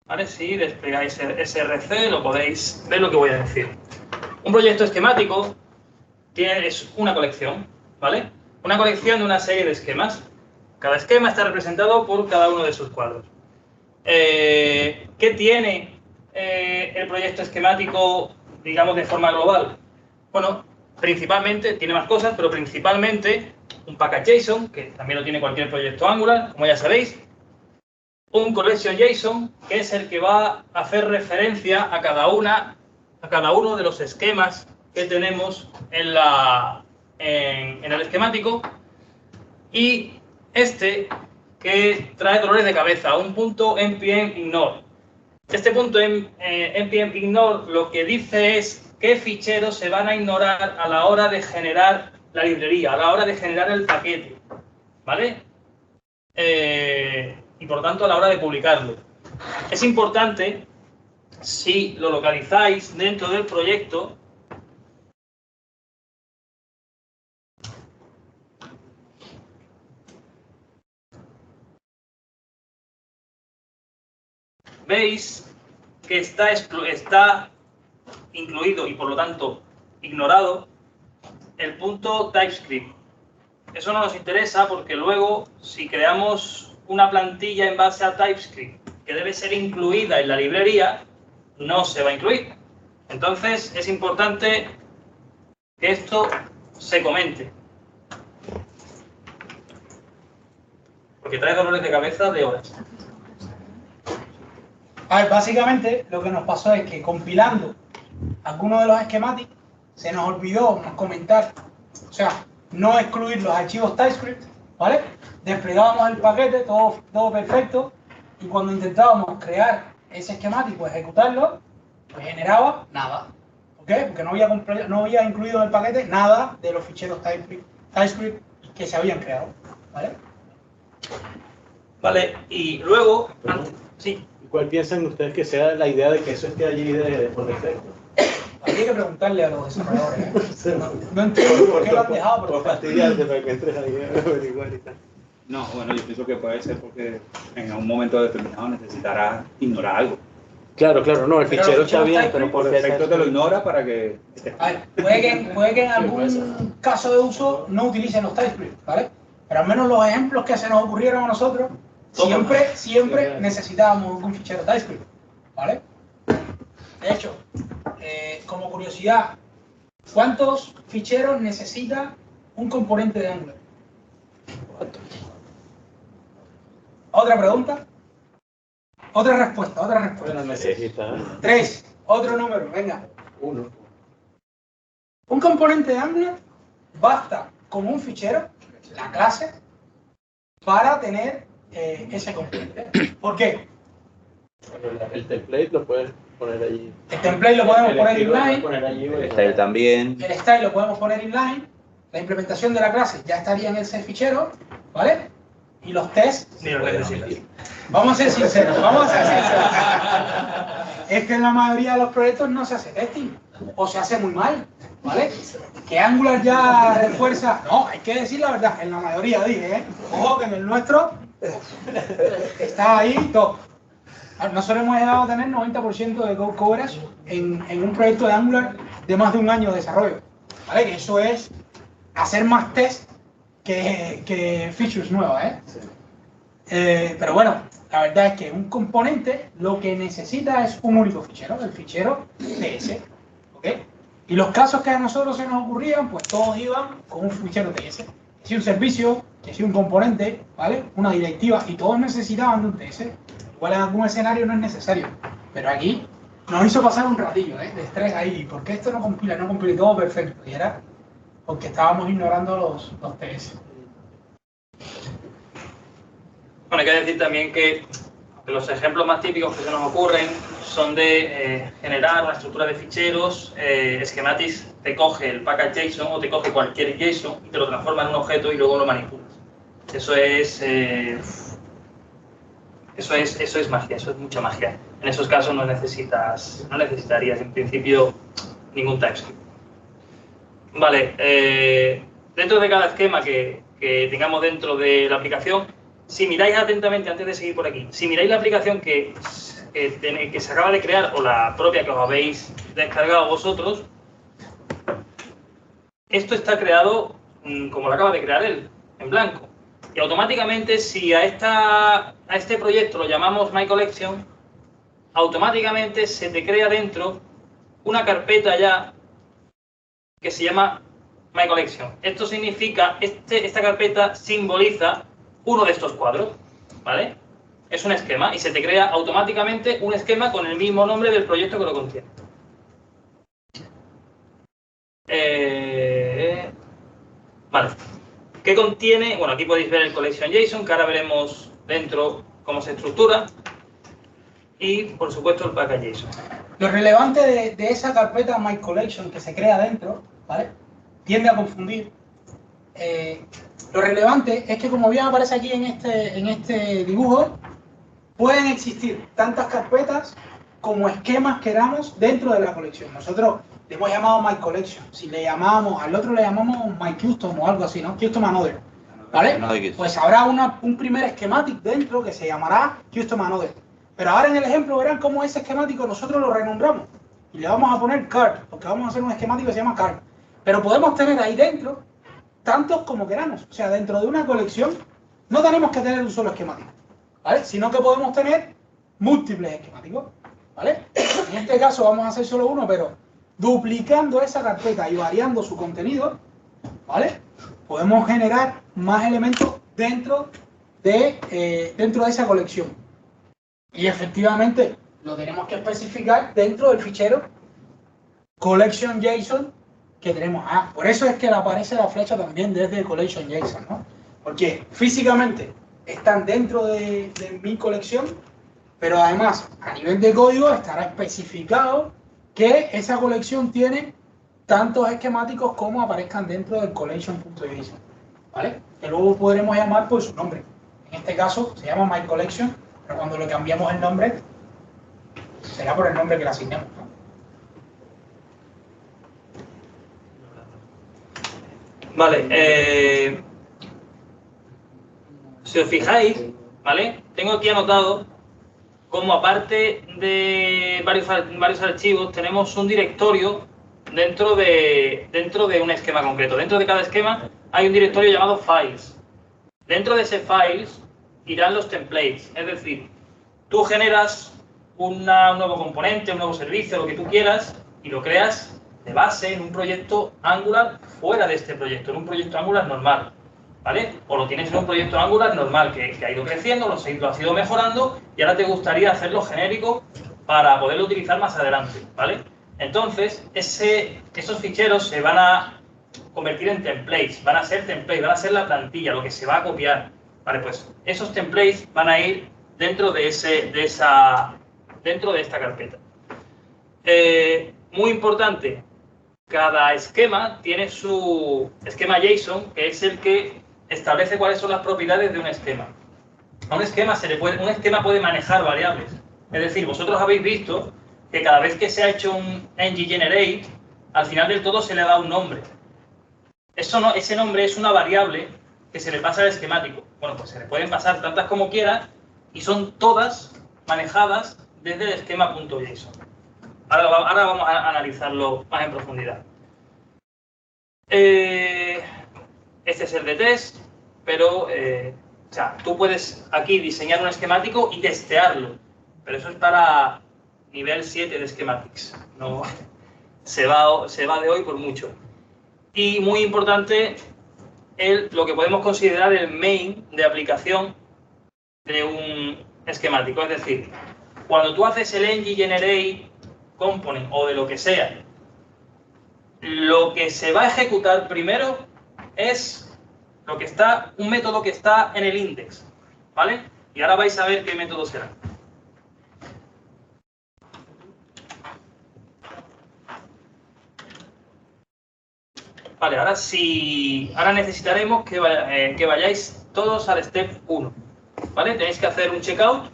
¿Vale? Si desplegáis src lo podéis ver lo que voy a decir. Un proyecto esquemático es una colección, ¿vale? Una colección de una serie de esquemas. Cada esquema está representado por cada uno de sus cuadros. ¿Qué tiene el proyecto esquemático, digamos, de forma global? Bueno, principalmente, tiene más cosas, pero principalmente un package JSON, que también lo tiene cualquier proyecto Angular, como ya sabéis. Un collection JSON, que es el que va a hacer referencia a cada uno de los esquemas que tenemos en el esquemático. Y este, que trae dolores de cabeza, un punto npm ignore. Este punto npm ignore lo que dice es qué ficheros se van a ignorar a la hora de generar la librería, a la hora de generar el paquete, ¿vale? Y por lo tanto a la hora de publicarlo. Es importante, si lo localizáis dentro del proyecto, veis que está incluido y por lo tanto ignorado el punto TypeScript. Eso no nos interesa porque luego, si creamos una plantilla en base a TypeScript que debe ser incluida en la librería, no se va a incluir. Entonces es importante que esto se comente, porque trae dolores de cabeza de horas. A ver, básicamente lo que nos pasó es que compilando algunos de los esquemáticos se nos olvidó comentar, o sea, no excluir los archivos TypeScript, ¿vale? Desplegábamos el paquete, todo perfecto, y cuando intentábamos crear ese esquemático, ejecutarlo, pues generaba nada. ¿Por qué? Porque no había incluido en el paquete nada de los ficheros TypeScript que se habían creado, ¿vale? Vale, y luego, sí. ¿Cuál piensan ustedes que sea la idea de que eso esté allí por defecto? Habría que preguntarle a los desarrolladores. No entiendo por qué lo han dejado. Por fastidiarte para que entres ahí a averiguar y tal. No, bueno, yo pienso que puede ser porque en un momento determinado necesitará ignorar algo. Claro, no, el fichero está bien, pero por defecto te lo ignora para que... A ver, puede que en algún caso de uso no utilicen los TypeScript, ¿vale? Pero al menos los ejemplos que se nos ocurrieron a nosotros, siempre necesitábamos un fichero TypeScript, ¿vale? De hecho, como curiosidad, ¿cuántos ficheros necesita un componente de Angular? ¿Otra pregunta? Otra respuesta. Bueno, necesita. 3, otro número, venga. 1. Un componente de Angular basta con un fichero, la clase, para tener ese componente. ¿Por qué? El template lo puedes poner allí. El template lo podemos poner inline. El style también. El style lo podemos poner inline. La implementación de la clase ya estaría en ese fichero, ¿vale? Y los tests. Vamos a ser sinceros. Es que en la mayoría de los proyectos no se hace testing. O se hace muy mal, ¿vale? Que Angular ya refuerza. No, hay que decir la verdad. En la mayoría dije, ¿eh? Ojo que en el nuestro está ahí todo. Nosotros hemos llegado a tener 90% de code coverage en un proyecto de Angular de más de un año de desarrollo, ¿vale? Que eso es hacer más test que features nuevas, ¿eh? Sí. Pero bueno, la verdad es que un componente lo que necesita es un único fichero, el fichero TS, ¿ok? Y los casos que a nosotros se nos ocurrían, pues todos iban con un fichero TS. Que si un servicio, que si un componente, ¿vale? Una directiva, y todos necesitaban de un TS. Igual en algún escenario no es necesario, pero aquí nos hizo pasar un ratillo de estrés ahí. ¿Por qué esto no compila todo perfecto? Y era porque estábamos ignorando los TS. Bueno, hay que decir también que los ejemplos más típicos que se nos ocurren son de generar una estructura de ficheros. Schematics te coge el package JSON o te coge cualquier JSON y te lo transforma en un objeto y luego lo manipulas. Eso es Eso es magia, eso es mucha magia. En esos casos no necesitarías en principio ningún TypeScript. Vale, dentro de cada esquema que tengamos dentro de la aplicación, si miráis atentamente, antes de seguir por aquí, si miráis la aplicación que se acaba de crear o la propia que os habéis descargado vosotros, esto está creado como lo acaba de crear él, en blanco. Y automáticamente, si a este proyecto lo llamamos My Collection, automáticamente se te crea dentro una carpeta ya que se llama My Collection. Esto significa, esta carpeta simboliza uno de estos cuadros, ¿vale? Es un esquema y se te crea automáticamente un esquema con el mismo nombre del proyecto que lo contiene. Vale. ¿Qué contiene? Bueno, aquí podéis ver el collection JSON, que ahora veremos dentro cómo se estructura. Y, por supuesto, el package JSON. Lo relevante de esa carpeta My Collection que se crea dentro, ¿vale? Tiende a confundir. Lo relevante es que, como bien aparece aquí en este dibujo, pueden existir tantas carpetas como esquemas queramos dentro de la colección. Nosotros le hemos llamado My Collection. Si le llamamos, al otro le llamamos My Custom o algo así, ¿no? Custom Another, ¿vale? Pues habrá un primer schematic dentro que se llamará Custom Another. Pero ahora en el ejemplo verán cómo ese esquemático nosotros lo renombramos y le vamos a poner card, porque vamos a hacer un esquemático que se llama card. Pero podemos tener ahí dentro tantos como queramos. O sea, dentro de una colección no tenemos que tener un solo esquemático, ¿vale? Sino que podemos tener múltiples esquemáticos, ¿vale? En este caso vamos a hacer solo uno, pero duplicando esa carpeta y variando su contenido, ¿vale? Podemos generar más elementos dentro de esa colección. Y efectivamente lo tenemos que especificar dentro del fichero collection JSON que tenemos. Por eso es que le aparece la flecha también desde collection JSON, ¿no? Porque físicamente están dentro de mi colección, pero además a nivel de código estará especificado que esa colección tiene tantos esquemáticos como aparezcan dentro del collection.json, ¿vale? Que luego podremos llamar por su nombre. En este caso se llama My Collection, pero cuando le cambiamos el nombre será por el nombre que le asignemos, ¿no? Vale, si os fijáis, ¿vale? Tengo aquí anotado como aparte de varios archivos tenemos un directorio dentro de un esquema concreto. Dentro de cada esquema hay un directorio llamado files. Dentro de ese files irán los templates, es decir, tú generas un nuevo componente, un nuevo servicio, lo que tú quieras, y lo creas de base en un proyecto Angular fuera de este proyecto, en un proyecto Angular normal, ¿vale? O lo tienes en un proyecto Angular normal que ha ido creciendo, lo has ido mejorando y ahora te gustaría hacerlo genérico para poderlo utilizar más adelante, ¿vale? Entonces, esos ficheros se van a convertir en templates, van a ser la plantilla, lo que se va a copiar, ¿vale? Pues esos templates van a ir dentro de esta carpeta. Muy importante, cada esquema tiene su esquema JSON, que es el que establece cuáles son las propiedades de un esquema. A un esquema puede manejar variables. Es decir, vosotros habéis visto que cada vez que se ha hecho un ngGenerate, al final del todo se le da un nombre. Ese nombre es una variable que se le pasa al esquemático. Bueno, pues se le pueden pasar tantas como quieras y son todas manejadas desde el esquema.json. Ahora vamos a analizarlo más en profundidad. Este es el de test, pero o sea, tú puedes aquí diseñar un esquemático y testearlo, pero eso es para nivel 7 de schematics. No, se va de hoy por mucho. Y muy importante, lo que podemos considerar el main de aplicación de un esquemático. Es decir, cuando tú haces el ngGenerate component o de lo que sea, lo que se va a ejecutar primero es un método que está en el index, ¿vale? Y ahora vais a ver qué método será. Vale, ahora necesitaremos que vayáis todos al step 1, ¿vale? Tenéis que hacer un checkout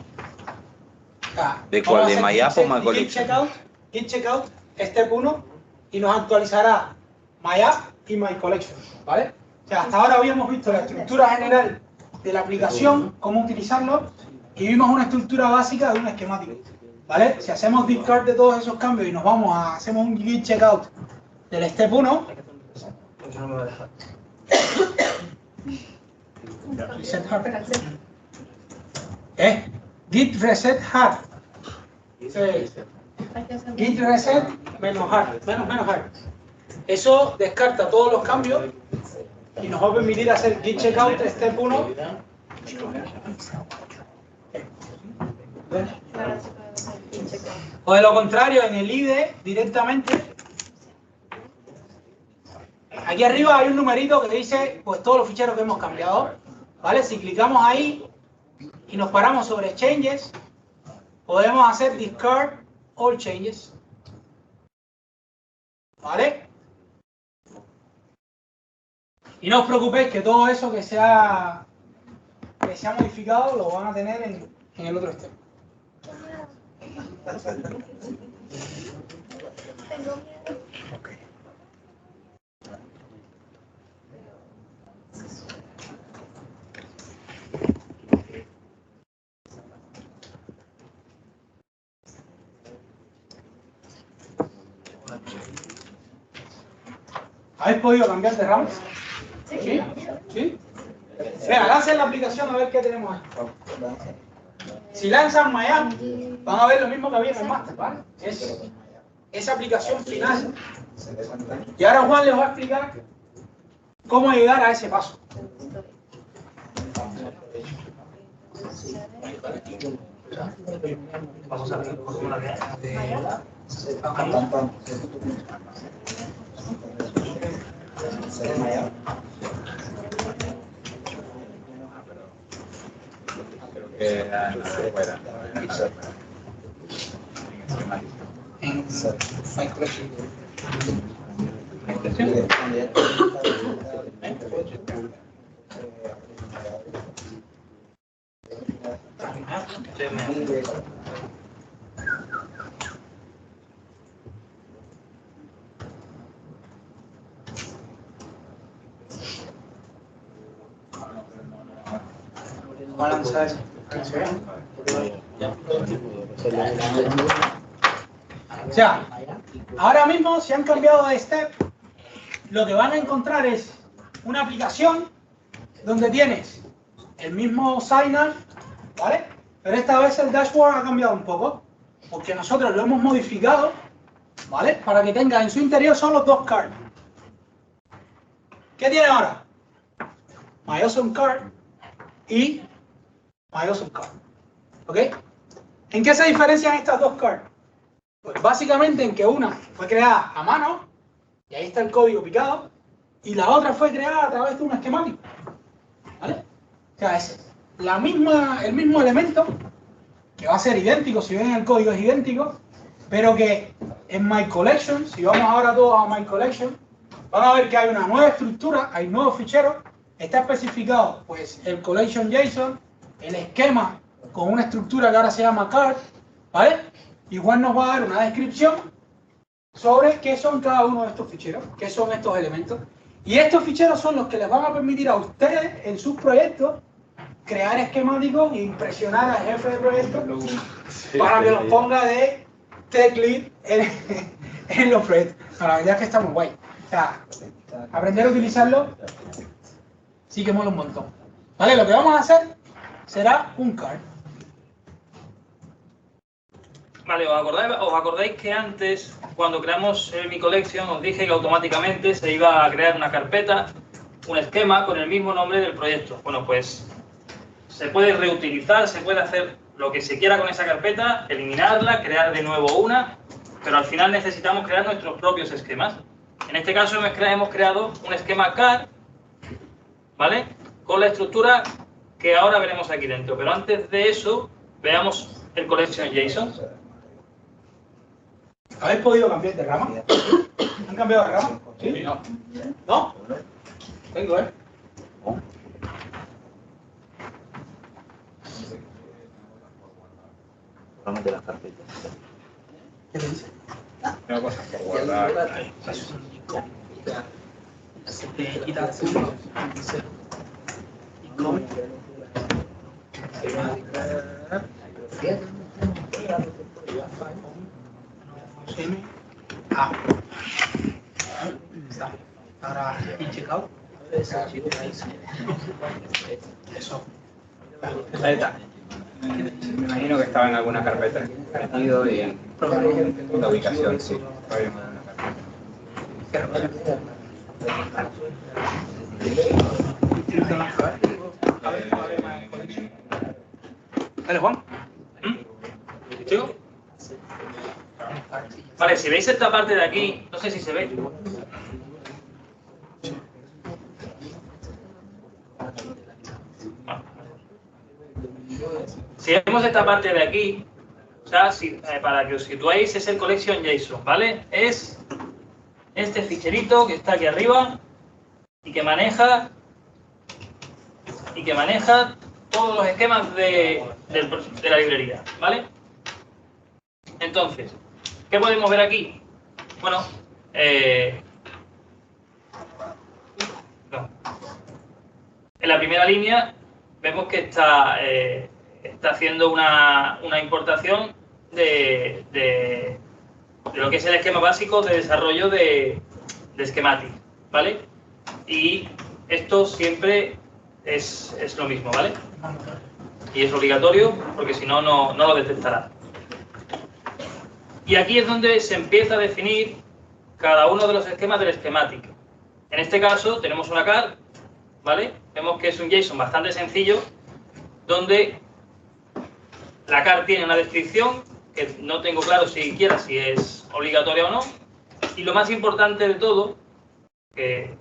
¿De Vamos cuál? a ¿De hacer MyApp o MyCollection? Git checkout, step 1, y nos actualizará MyApp y MyCollection, ¿vale? O sea, hasta ahora habíamos visto la estructura general de la aplicación, cómo utilizarlo, y vimos una estructura básica de un esquemático, ¿vale? Si hacemos discard de todos esos cambios y nos vamos a, hacemos un git checkout del step 1, reset hard. Git reset hard. Git reset menos hard, menos hard. Eso descarta todos los cambios y nos va a permitir hacer git checkout step 1. O de lo contrario, en el IDE directamente. Aquí arriba hay un numerito que dice pues todos los ficheros que hemos cambiado, ¿vale? Si clicamos ahí y nos paramos sobre changes, podemos hacer discard all changes, ¿vale? Y no os preocupéis que todo eso que se ha modificado lo van a tener en el otro step. ¿Habéis podido cambiar de RAM? ¿Sí? ¿Sí? Venga, lancen la aplicación a ver qué tenemos ahí. Si lanzan MyApp, van a ver lo mismo que había en el master, ¿vale? Es esa aplicación final. Y ahora Juan les va a explicar cómo llegar a ese paso. Vamos a ver cómo la vean. Va a lanzar eso. O sea, ahora mismo si han cambiado de step, lo que van a encontrar es una aplicación donde tienes el mismo sign-up, ¿vale? Pero esta vez el dashboard ha cambiado un poco, porque nosotros lo hemos modificado, ¿vale? Para que tenga en su interior solo dos cards. ¿Qué tiene ahora? MyAwesomeCard y MyAwesomeCard. ¿Ok? ¿En qué se diferencian estas dos cards? Pues básicamente en que una fue creada a mano, y ahí está el código picado, y la otra fue creada a través de un esquemático. ¿Vale? O sea, es el mismo elemento, que va a ser idéntico, si ven el código es idéntico, pero que en MyCollection, si vamos ahora todos a MyCollection, van a ver que hay una nueva estructura, hay nuevos ficheros, está especificado pues el collection JSON, el esquema con una estructura que ahora se llama card, ¿vale? Igual nos va a dar una descripción sobre qué son cada uno de estos ficheros, qué son estos elementos. Y estos ficheros son los que les van a permitir a ustedes en sus proyectos crear esquemáticos e impresionar al jefe de proyecto para que los ponga de tech lead en los proyectos. No, la verdad es que está muy guay. O sea, aprender a utilizarlo sí que mola un montón. ¿Vale? Lo que vamos a hacer será un card. Vale, ¿os acordáis que antes, cuando creamos Mi Collection, os dije que automáticamente se iba a crear una carpeta, un esquema con el mismo nombre del proyecto? Bueno, pues se puede reutilizar, se puede hacer lo que se quiera con esa carpeta, eliminarla, crear de nuevo una, pero al final necesitamos crear nuestros propios esquemas. En este caso hemos creado un esquema CAR, ¿vale? Con la estructura que ahora veremos aquí dentro, pero antes de eso, veamos el collection JSON. ¿Habéis podido cambiar de rama? ¿Han cambiado de rama? ¿Sí? No. ¿No? Tengo, ¿eh? Solamente las carpetas. ¿Qué le dice? Tengo cosas por guardar. Ahora, y checkout. Eso. Ahí está. Me imagino que estaba en alguna carpeta metido y la ubicación, sí. Dale, Juan. ¿Sigo? Vale, si veis esta parte de aquí, no sé si se ve. Si vemos esta parte de aquí, o sea, para que os situéis, es el collection JSON, ¿vale? Es este ficherito que está aquí arriba y que maneja todos los esquemas de la librería, ¿vale? Entonces, ¿qué podemos ver aquí? Bueno, en la primera línea vemos que está haciendo una importación de lo que es el esquema básico de desarrollo de schematic, ¿vale? Y esto siempre es lo mismo, ¿vale? Y es obligatorio porque si no, no lo detectará. Y aquí es donde se empieza a definir cada uno de los esquemas del schematic. En este caso tenemos una car, ¿vale? Vemos que es un JSON bastante sencillo, donde la car tiene una descripción, que no tengo claro siquiera si es obligatoria o no, y lo más importante de todo, que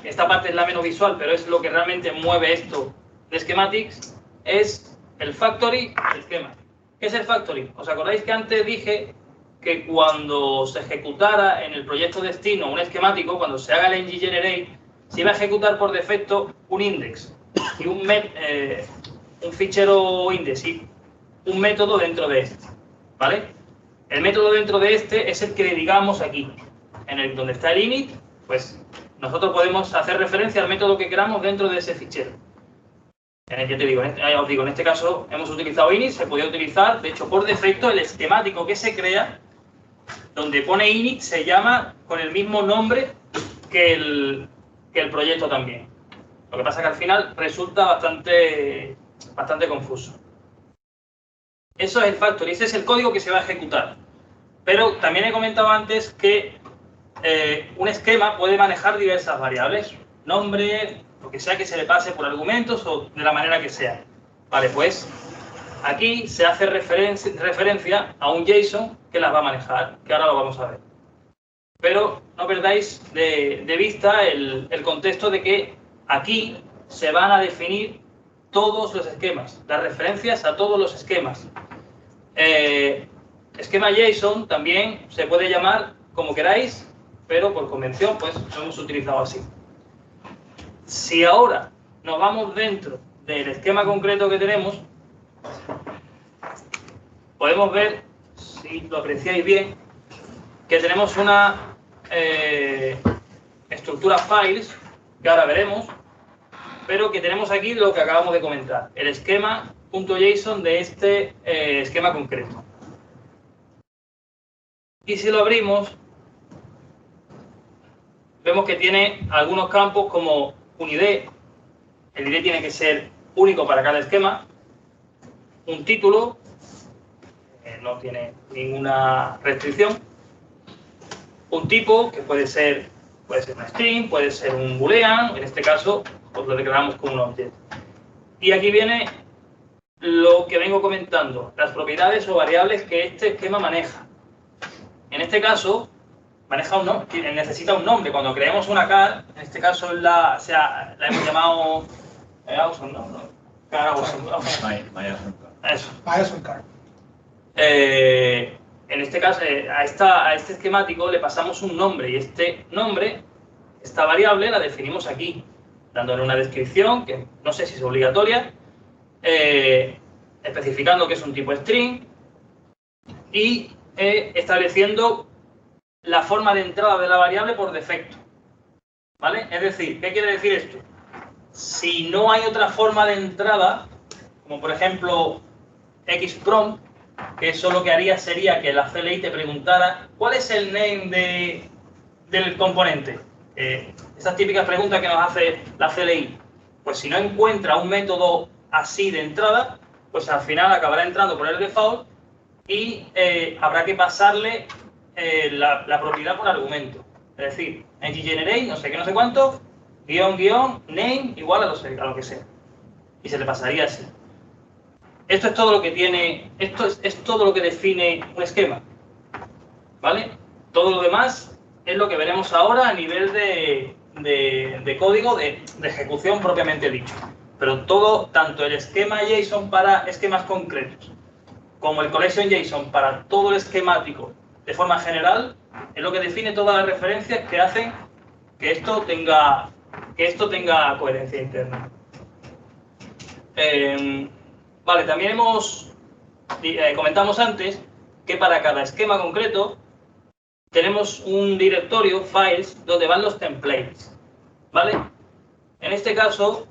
esta parte es la menos visual, pero es lo que realmente mueve esto de schematics, es el factory del esquema. ¿Qué es el factory? ¿Os acordáis que antes dije que cuando se ejecutara en el proyecto destino un esquemático, cuando se haga el ngGenerate, se iba a ejecutar por defecto un index y un fichero index y un método dentro de este, ¿vale? El método dentro de este es el que le digamos aquí, donde está el init, pues nosotros podemos hacer referencia al método que queramos dentro de ese fichero. Ya te digo, os digo, en este caso hemos utilizado init, se podía utilizar, de hecho, por defecto, el esquemático que se crea, donde pone init, se llama con el mismo nombre que el proyecto también. Lo que pasa es que al final resulta bastante confuso. Eso es el factory, ese es el código que se va a ejecutar. Pero también he comentado antes que un esquema puede manejar diversas variables, nombre, lo que sea que se le pase por argumentos o de la manera que sea. Vale, pues aquí se hace referencia a un JSON que las va a manejar, que ahora lo vamos a ver. Pero no perdáis de vista el contexto de que aquí se van a definir todos los esquemas, las referencias a todos los esquemas. Esquema JSON también se puede llamar como queráis, pero por convención pues lo hemos utilizado así. Si ahora nos vamos dentro del esquema concreto que tenemos, podemos ver, si lo apreciáis bien, que tenemos una estructura files, que ahora veremos, pero que tenemos aquí lo que acabamos de comentar, el esquema.json de este esquema concreto. Y si lo abrimos, vemos que tiene algunos campos como un ID, el ID tiene que ser único para cada esquema, un título, no tiene ninguna restricción, un tipo, que puede ser un string, puede ser un boolean, en este caso pues lo declaramos como un objeto. Y aquí viene lo que vengo comentando, las propiedades o variables que este esquema maneja. En este caso, necesita un nombre. Cuando creemos una car, en este caso la hemos llamado Awesome, ¿no? Car Awesome. Eso. Awesome car. En este caso, a este esquemático le pasamos un nombre y este nombre, esta variable, la definimos aquí, dándole una descripción, que no sé si es obligatoria. especificando que es un tipo string y estableciendo la forma de entrada de la variable por defecto. ¿Vale? Es decir, ¿qué quiere decir esto? Si no hay otra forma de entrada, como por ejemplo xprompt, que eso lo que haría sería que la CLI te preguntara ¿cuál es el name del componente? Esas típicas preguntas que nos hace la CLI. Pues si no encuentra un método así de entrada, pues al final acabará entrando por el default y habrá que pasarle la propiedad por argumento. Es decir, ngGenerate, no sé qué, no sé cuánto, name igual a lo que sea. Y se le pasaría así. Esto es todo lo que tiene, esto es todo lo que define un esquema. ¿Vale? Todo lo demás es lo que veremos ahora a nivel de código de ejecución propiamente dicho. Pero todo, tanto el esquema JSON para esquemas concretos, como el collection JSON para todo el esquemático de forma general, es lo que define todas las referencias que hacen que esto tenga coherencia interna. Vale, también comentamos antes que para cada esquema concreto tenemos un directorio, files, donde van los templates. ¿Vale? En este caso,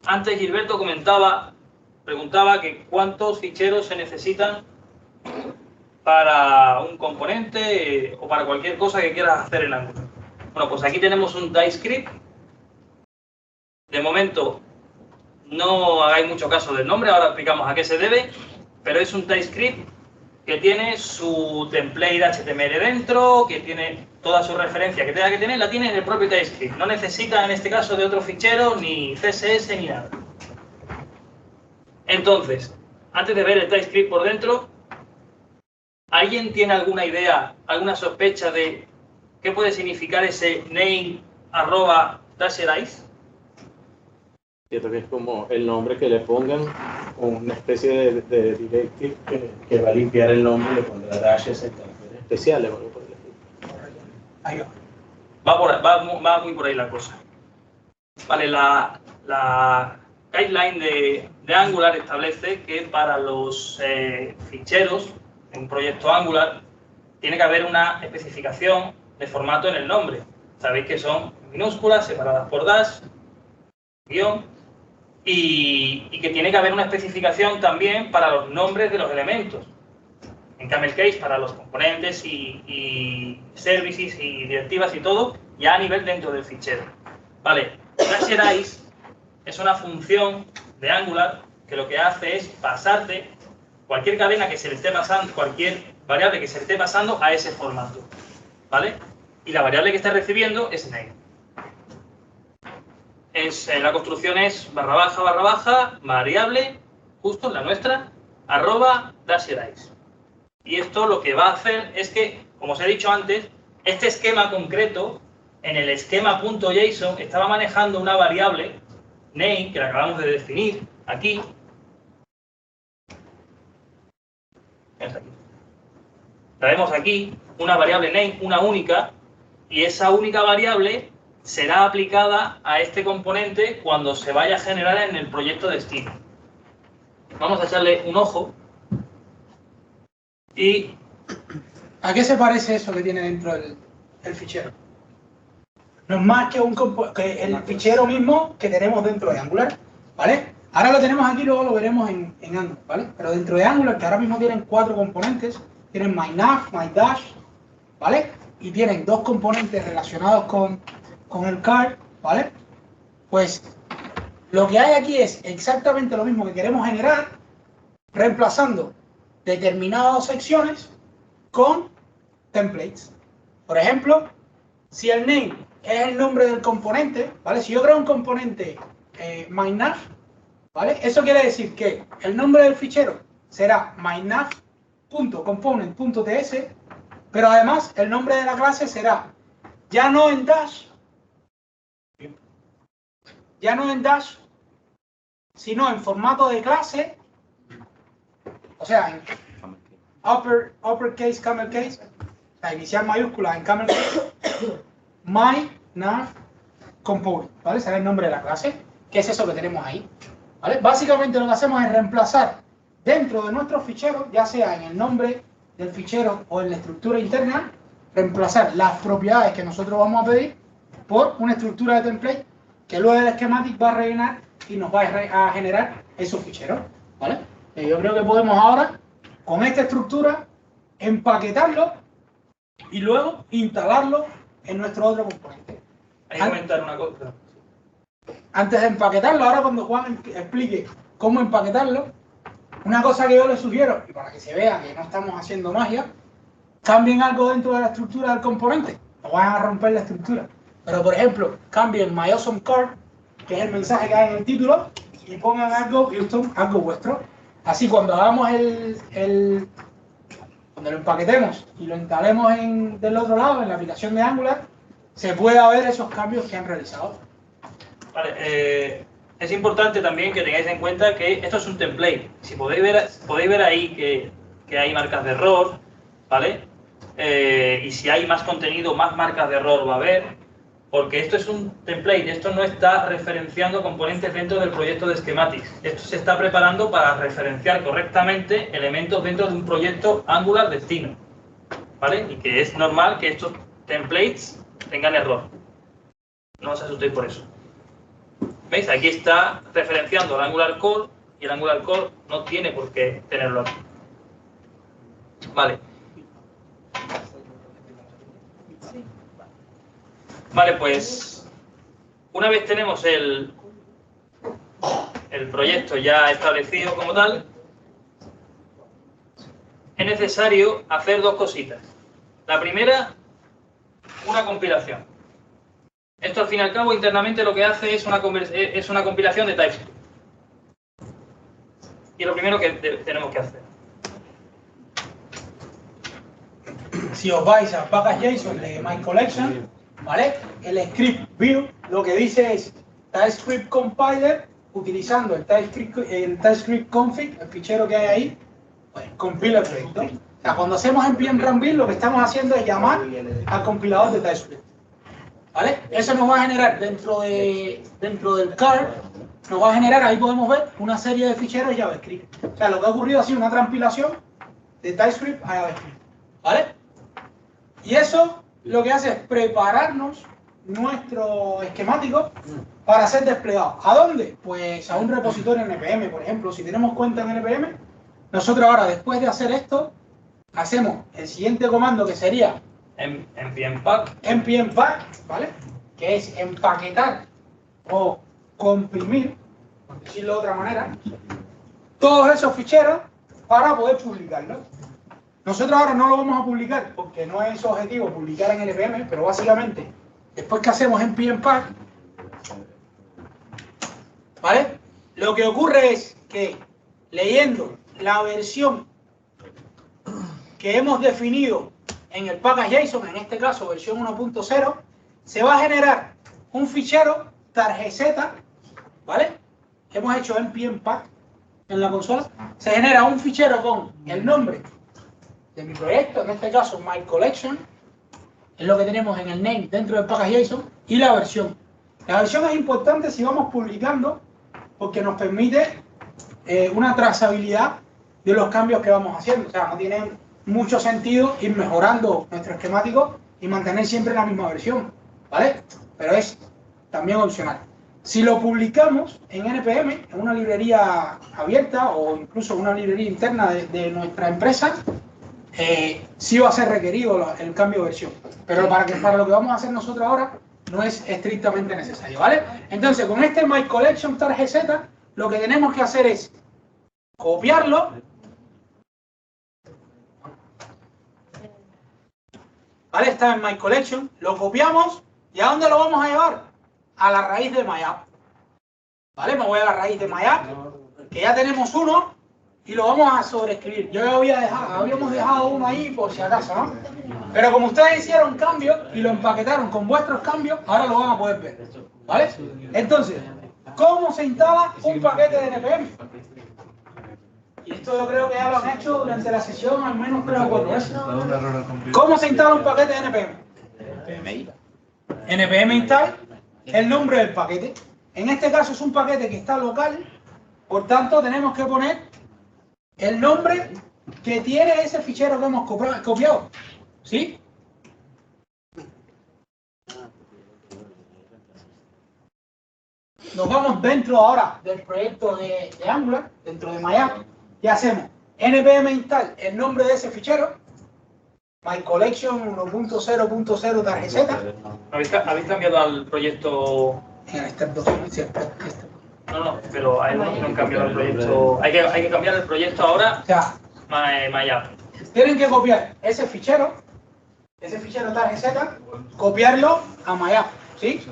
antes Gilberto preguntaba que cuántos ficheros se necesitan para un componente o para cualquier cosa que quieras hacer en Angular. Bueno, pues aquí tenemos un TypeScript. De momento, no hagáis mucho caso del nombre, ahora explicamos a qué se debe, pero es un TypeScript que tiene su template HTML dentro, que tiene toda su referencia que tenga que tener, la tiene en el propio TypeScript. No necesita, en este caso, de otro fichero, ni CSS, ni nada. Entonces, antes de ver el TypeScript por dentro, ¿alguien tiene alguna idea, alguna sospecha de qué puede significar ese name @dasher_ice? Cierto que es como el nombre que le pongan, una especie de directive que va a limpiar el nombre y le pondrá dashes en caracteres especiales. Ahí va. Va muy por ahí la cosa. Vale, la guideline de Angular establece que para los ficheros en un proyecto Angular tiene que haber una especificación de formato en el nombre. Sabéis que son minúsculas, separadas por dash, guión, y que tiene que haber una especificación también para los nombres de los elementos. En camel case para los componentes y services y directivas y todo, ya a nivel dentro del fichero. Vale, dasher_ice es una función de Angular que lo que hace es pasarte cualquier cadena que se le esté pasando, cualquier variable que se le esté pasando a ese formato. ¿Vale? Y la variable que está recibiendo es name. La construcción es // variable, justo la nuestra, @dasher_ice. Y esto lo que va a hacer es que, como os he dicho antes, este esquema concreto, en el esquema.json, estaba manejando una variable, name, que la acabamos de definir aquí. La vemos aquí, una variable name, una única, y esa única variable será aplicada a este componente cuando se vaya a generar en el proyecto de destino. Vamos a echarle un ojo. Y ¿a qué se parece eso que tiene dentro el fichero? No es más que el fichero mismo que tenemos dentro de Angular, ¿vale? Ahora lo tenemos aquí, luego lo veremos en Angular, ¿vale? Pero dentro de Angular, que ahora mismo tienen 4 componentes, tienen myNav, myDash, ¿vale? Y tienen 2 componentes relacionados con el card, ¿vale? Pues lo que hay aquí es exactamente lo mismo que queremos generar, reemplazando determinadas secciones con templates. Por ejemplo, si el name es el nombre del componente, ¿vale? Si yo creo un componente myNav, ¿vale? Eso quiere decir que el nombre del fichero será myNav.component.ts, pero además el nombre de la clase será ya no en dash, sino en formato de clase, o sea, en uppercase, camel case, la inicial mayúscula en camel case, myNav component, ¿vale? Será el nombre de la clase, que es eso que tenemos ahí, ¿vale? Básicamente lo que hacemos es reemplazar dentro de nuestros ficheros, ya sea en el nombre del fichero o en la estructura interna, reemplazar las propiedades que nosotros vamos a pedir por una estructura de template que luego el schematic va a rellenar y nos va a generar esos ficheros, ¿vale? Yo creo que podemos ahora, con esta estructura, empaquetarlo y luego instalarlo en nuestro otro componente. Hay que comentar una cosa. Antes de empaquetarlo, ahora cuando Juan explique cómo empaquetarlo, una cosa que yo les sugiero, y para que se vea que no estamos haciendo magia, cambien algo dentro de la estructura del componente. No vayan a romper la estructura. Pero, por ejemplo, cambien My Awesome Card, que es el mensaje que hay en el título, y pongan algo custom, algo vuestro. Así, cuando hagamos cuando lo empaquetemos y lo instalemos del otro lado, en la aplicación de Angular, se pueda ver esos cambios que han realizado. Vale, es importante también que tengáis en cuenta que esto es un template. Si podéis ver ahí que hay marcas de error, ¿vale? Y si hay más contenido, más marcas de error va a haber, porque esto es un template, esto no está referenciando componentes dentro del proyecto de schematics. Esto se está preparando para referenciar correctamente elementos dentro de un proyecto Angular destino, ¿vale? Y que es normal que estos templates tengan error. No os asustéis por eso. ¿Veis? Aquí está referenciando el Angular Core y el Angular Core no tiene por qué tenerlo aquí. Vale. Vale, pues una vez tenemos el proyecto ya establecido como tal, es necesario hacer dos cositas. La primera, una compilación. Esto al fin y al cabo internamente lo que hace es una compilación de TypeScript. Y lo primero que tenemos que hacer. Si os vais a package.json de MyCollection, ¿vale? El script view lo que dice es TypeScript compiler, utilizando el TypeScript config, el fichero que hay ahí, pues compila el proyecto. O sea, cuando hacemos npm run build, lo que estamos haciendo es llamar al compilador de TypeScript, ¿vale? Eso nos va a generar dentro del car, nos va a generar, ahí podemos ver, una serie de ficheros JavaScript. O sea, lo que ha ocurrido ha sido una transpilación de TypeScript a JavaScript, ¿vale? Y eso lo que hace es prepararnos nuestro esquemático para ser desplegado. ¿A dónde? Pues a un repositorio en NPM, por ejemplo. Si tenemos cuenta en NPM, nosotros ahora, después de hacer esto, hacemos el siguiente comando, que sería npm pack, ¿vale? Que es empaquetar o comprimir, por decirlo de otra manera, todos esos ficheros para poder publicarlos. Nosotros ahora no lo vamos a publicar porque no es su objetivo publicar en NPM, pero básicamente, después que hacemos npm pack, ¿vale? Lo que ocurre es que leyendo la versión que hemos definido en el package.json, en este caso versión 1.0, se va a generar un fichero tarjeta, ¿vale? Hemos hecho npm pack en la consola. Se genera un fichero con el nombre de mi proyecto, en este caso MyCollection, es lo que tenemos en el name dentro del package.json, y la versión. La versión es importante si vamos publicando porque nos permite una trazabilidad de los cambios que vamos haciendo. O sea, no tiene mucho sentido ir mejorando nuestro esquemático y mantener siempre la misma versión, ¿vale? Pero es también opcional. Si lo publicamos en NPM, en una librería abierta o incluso en una librería interna de nuestra empresa, sí va a ser requerido el cambio de versión. Pero para lo que vamos a hacer nosotros ahora, no es estrictamente necesario, ¿vale? Entonces, con este MyCollection tarjeta, lo que tenemos que hacer es copiarlo, ¿vale? Está en MyCollection, lo copiamos, ¿y a dónde lo vamos a llevar? A la raíz de MyApp, ¿vale? Me voy a la raíz de MyApp, que ya tenemos uno, y lo vamos a sobreescribir. Yo habíamos dejado uno ahí por si acaso, ¿no? Pero como ustedes hicieron cambios y lo empaquetaron con vuestros cambios, ahora lo van a poder ver, ¿vale? Entonces, ¿cómo se instala un paquete de NPM? Y esto yo creo que ya lo han hecho durante la sesión al menos 3 o 4 veces. ¿Cómo se instala un paquete de NPM? NPM install, el nombre del paquete. En este caso es un paquete que está local, por tanto tenemos que poner el nombre que tiene ese fichero que hemos copiado. ¿Sí? Nos vamos dentro ahora del proyecto de Angular, dentro de MyApp, y hacemos npm install el nombre de ese fichero, myCollection 1.0.0 tarjeta. ¿Habéis cambiado al proyecto? En el step 2, No, pero hay unos que no han cambiado el proyecto. Hay que cambiar el proyecto ahora. O sea, MyApp. Tienen que copiar ese fichero tarjeta, copiarlo a MyApp, ¿sí?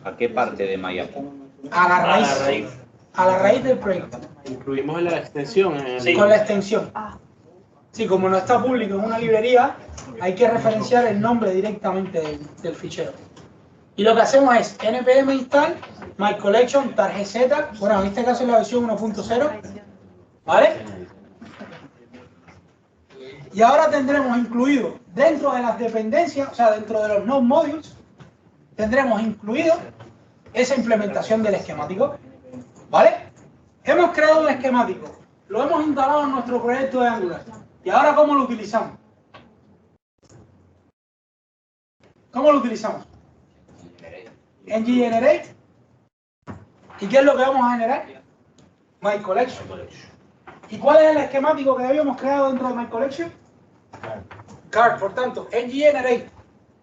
¿A qué parte de MyApp? A la raíz del proyecto. Incluimos la extensión. Sí, con la extensión. Sí, como no está público en una librería, hay que referenciar el nombre directamente del fichero. Y lo que hacemos es npm install myCollection tarjeta, bueno, en este caso es la versión 1.0, ¿vale? Y ahora tendremos incluido dentro de las dependencias, o sea, dentro de los node modules, tendremos incluido esa implementación del esquemático, ¿vale? Hemos creado un esquemático, lo hemos instalado en nuestro proyecto de Angular. ¿Y ahora cómo lo utilizamos? ¿Cómo lo utilizamos? En generate. ¿Y qué es lo que vamos a generar? MyCollection. ¿Y cuál es el esquemático que habíamos creado dentro de MyCollection? Card. Por tanto, en generate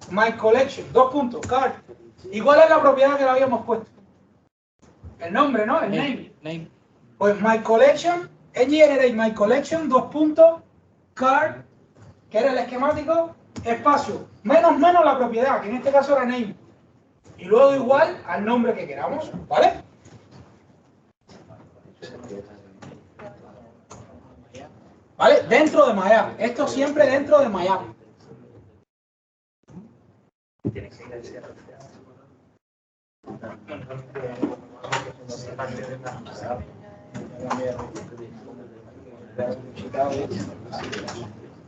MyCollection, card. ¿Y cuál es la propiedad que le habíamos puesto? El nombre, ¿no? El name. Pues MyCollection, en generate MyCollection, card, que era el esquemático, espacio, menos la propiedad, que en este caso era name. Y luego igual al nombre que queramos, ¿vale? ¿Vale? Dentro de MyApp. Esto siempre dentro de MyApp.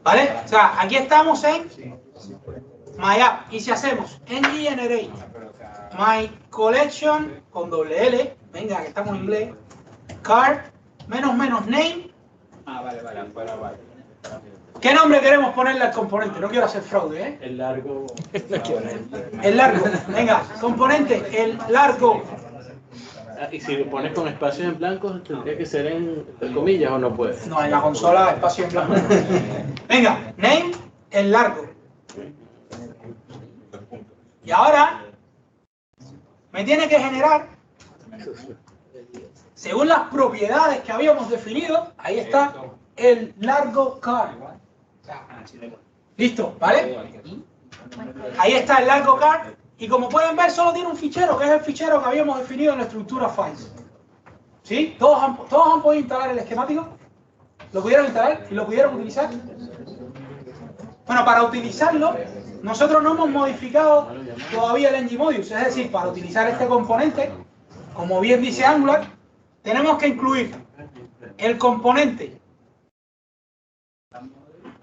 ¿Vale? O sea, aquí estamos en MyApp. Y si hacemos en generate MyCollection con doble L, venga, que estamos en inglés, card, menos name. Vale. ¿Qué nombre queremos ponerle al componente? No quiero hacer fraude, ¿eh? El largo. El largo. Venga, componente, el largo. Y si lo pones con espacios en blanco, tendría que ser entre comillas o no puede. No, en la consola espacio en blanco. Venga, name, el largo. Y ahora me tiene que generar, según las propiedades que habíamos definido, ahí está el largo card. Listo, ¿vale? Ahí está el largo card. Y como pueden ver, solo tiene un fichero, que es el fichero que habíamos definido en la estructura files. ¿Sí? ¿Todos han podido instalar el esquemático? ¿Lo pudieron instalar y lo pudieron utilizar? Bueno, para utilizarlo, nosotros no hemos modificado todavía el ngModules. Es decir, para utilizar este componente, como bien dice Angular, tenemos que incluir el componente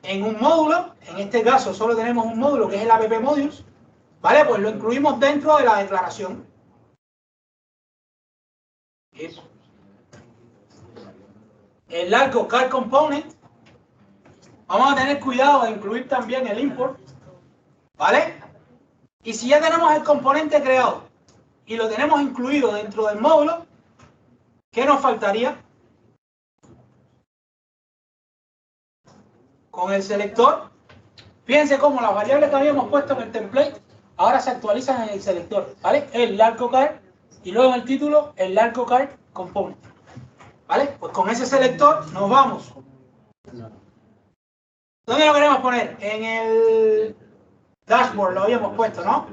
en un módulo. En este caso solo tenemos un módulo que es el app modules. ¿Vale? Pues lo incluimos dentro de la declaración. El largo card component. Vamos a tener cuidado de incluir también el import. ¿Vale? Y si ya tenemos el componente creado y lo tenemos incluido dentro del módulo, ¿qué nos faltaría? Con el selector. Fíjense cómo las variables que habíamos puesto en el template ahora se actualizan en el selector, ¿vale? El largo card y luego en el título el largo card component, ¿vale? Pues con ese selector nos vamos. ¿Dónde lo queremos poner? En el dashboard lo habíamos puesto, ¿no?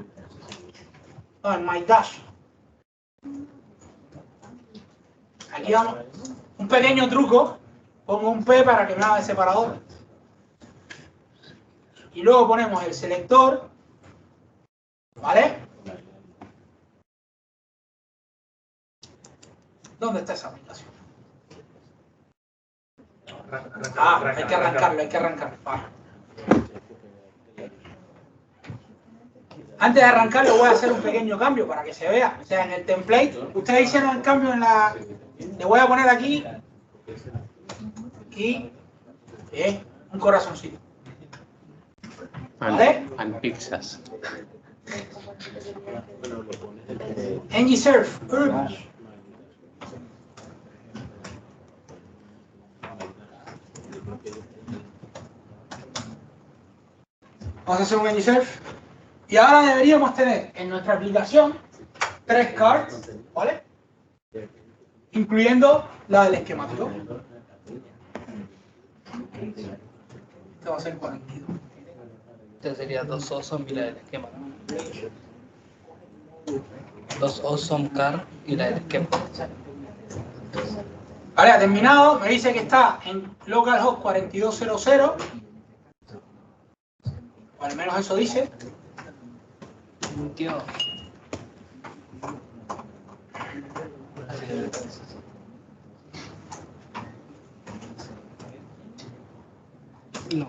No, en my dash. Aquí vamos. Un pequeño truco. Pongo un P para que me haga el separador. Y luego ponemos el selector. ¿Vale? ¿Dónde está esa aplicación? Hay que arrancarlo. Vale. Antes de arrancarlo voy a hacer un pequeño cambio para que se vea. O sea, en el template, ustedes hicieron el cambio en la... Le voy a poner aquí y un corazoncito. ¿Vale? And pizzas. NGSurf. Vamos a hacer un NGSurf. Y ahora deberíamos tener en nuestra aplicación 3 cards, ¿vale? Incluyendo la del esquemático. Esto va a ser 42. Este sería 2 awesome y la del esquema, ¿no? 2 awesome car y la del esquema. Vale, ha terminado. Me dice que está en localhost 4200. O al menos eso dice. Tío. No.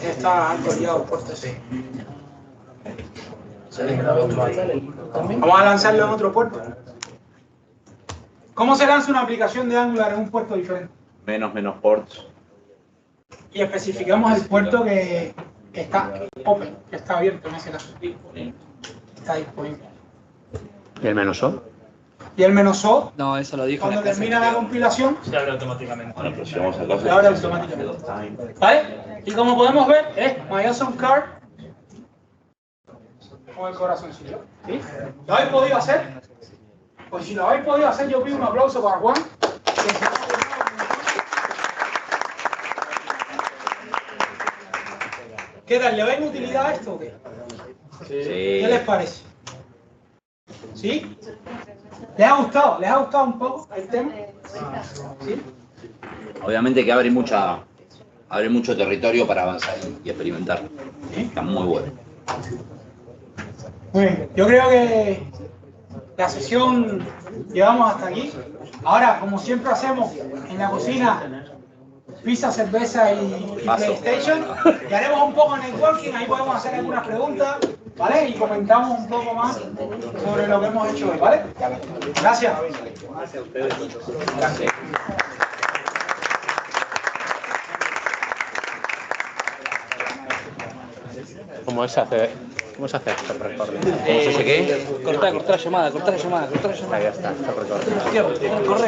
Está actualizado el puerto ese. Vamos a lanzarlo en otro puerto. ¿Cómo se lanza una aplicación de Angular en un puerto diferente? Menos ports. Y especificamos el puerto que está open, que está abierto en ese caso. Está disponible. ¿Y el menos O? Y el -o, no, eso lo dijo. cuando termina la compilación, Se abre automáticamente. Bueno, pero si vamos al se abre automáticamente. ¿Vale? Y como podemos ver, es MyAwesomeCard con el corazoncillo. ¿Sí? ¿Lo habéis podido hacer? Pues si lo habéis podido hacer, yo pido un aplauso para Juan. ¿Qué tal? ¿Le veis utilidad a esto o qué? Sí. ¿Qué les parece? ¿Sí? ¿Les ha gustado? ¿Les ha gustado un poco el tema? ¿Sí? Obviamente que abre mucho territorio para avanzar y experimentar. Está muy bueno. Muy bien. Yo creo que la sesión llegamos hasta aquí. Ahora, como siempre hacemos en la cocina, pizza, cerveza y PlayStation, y haremos un poco de networking, ahí podemos hacer algunas preguntas, ¿vale? Y comentamos un poco más sobre lo que hemos hecho hoy, ¿vale? Gracias. Gracias a ustedes. Gracias. ¿Cómo se hace esto? Corta la llamada. Ahí está, está recordado. Corre.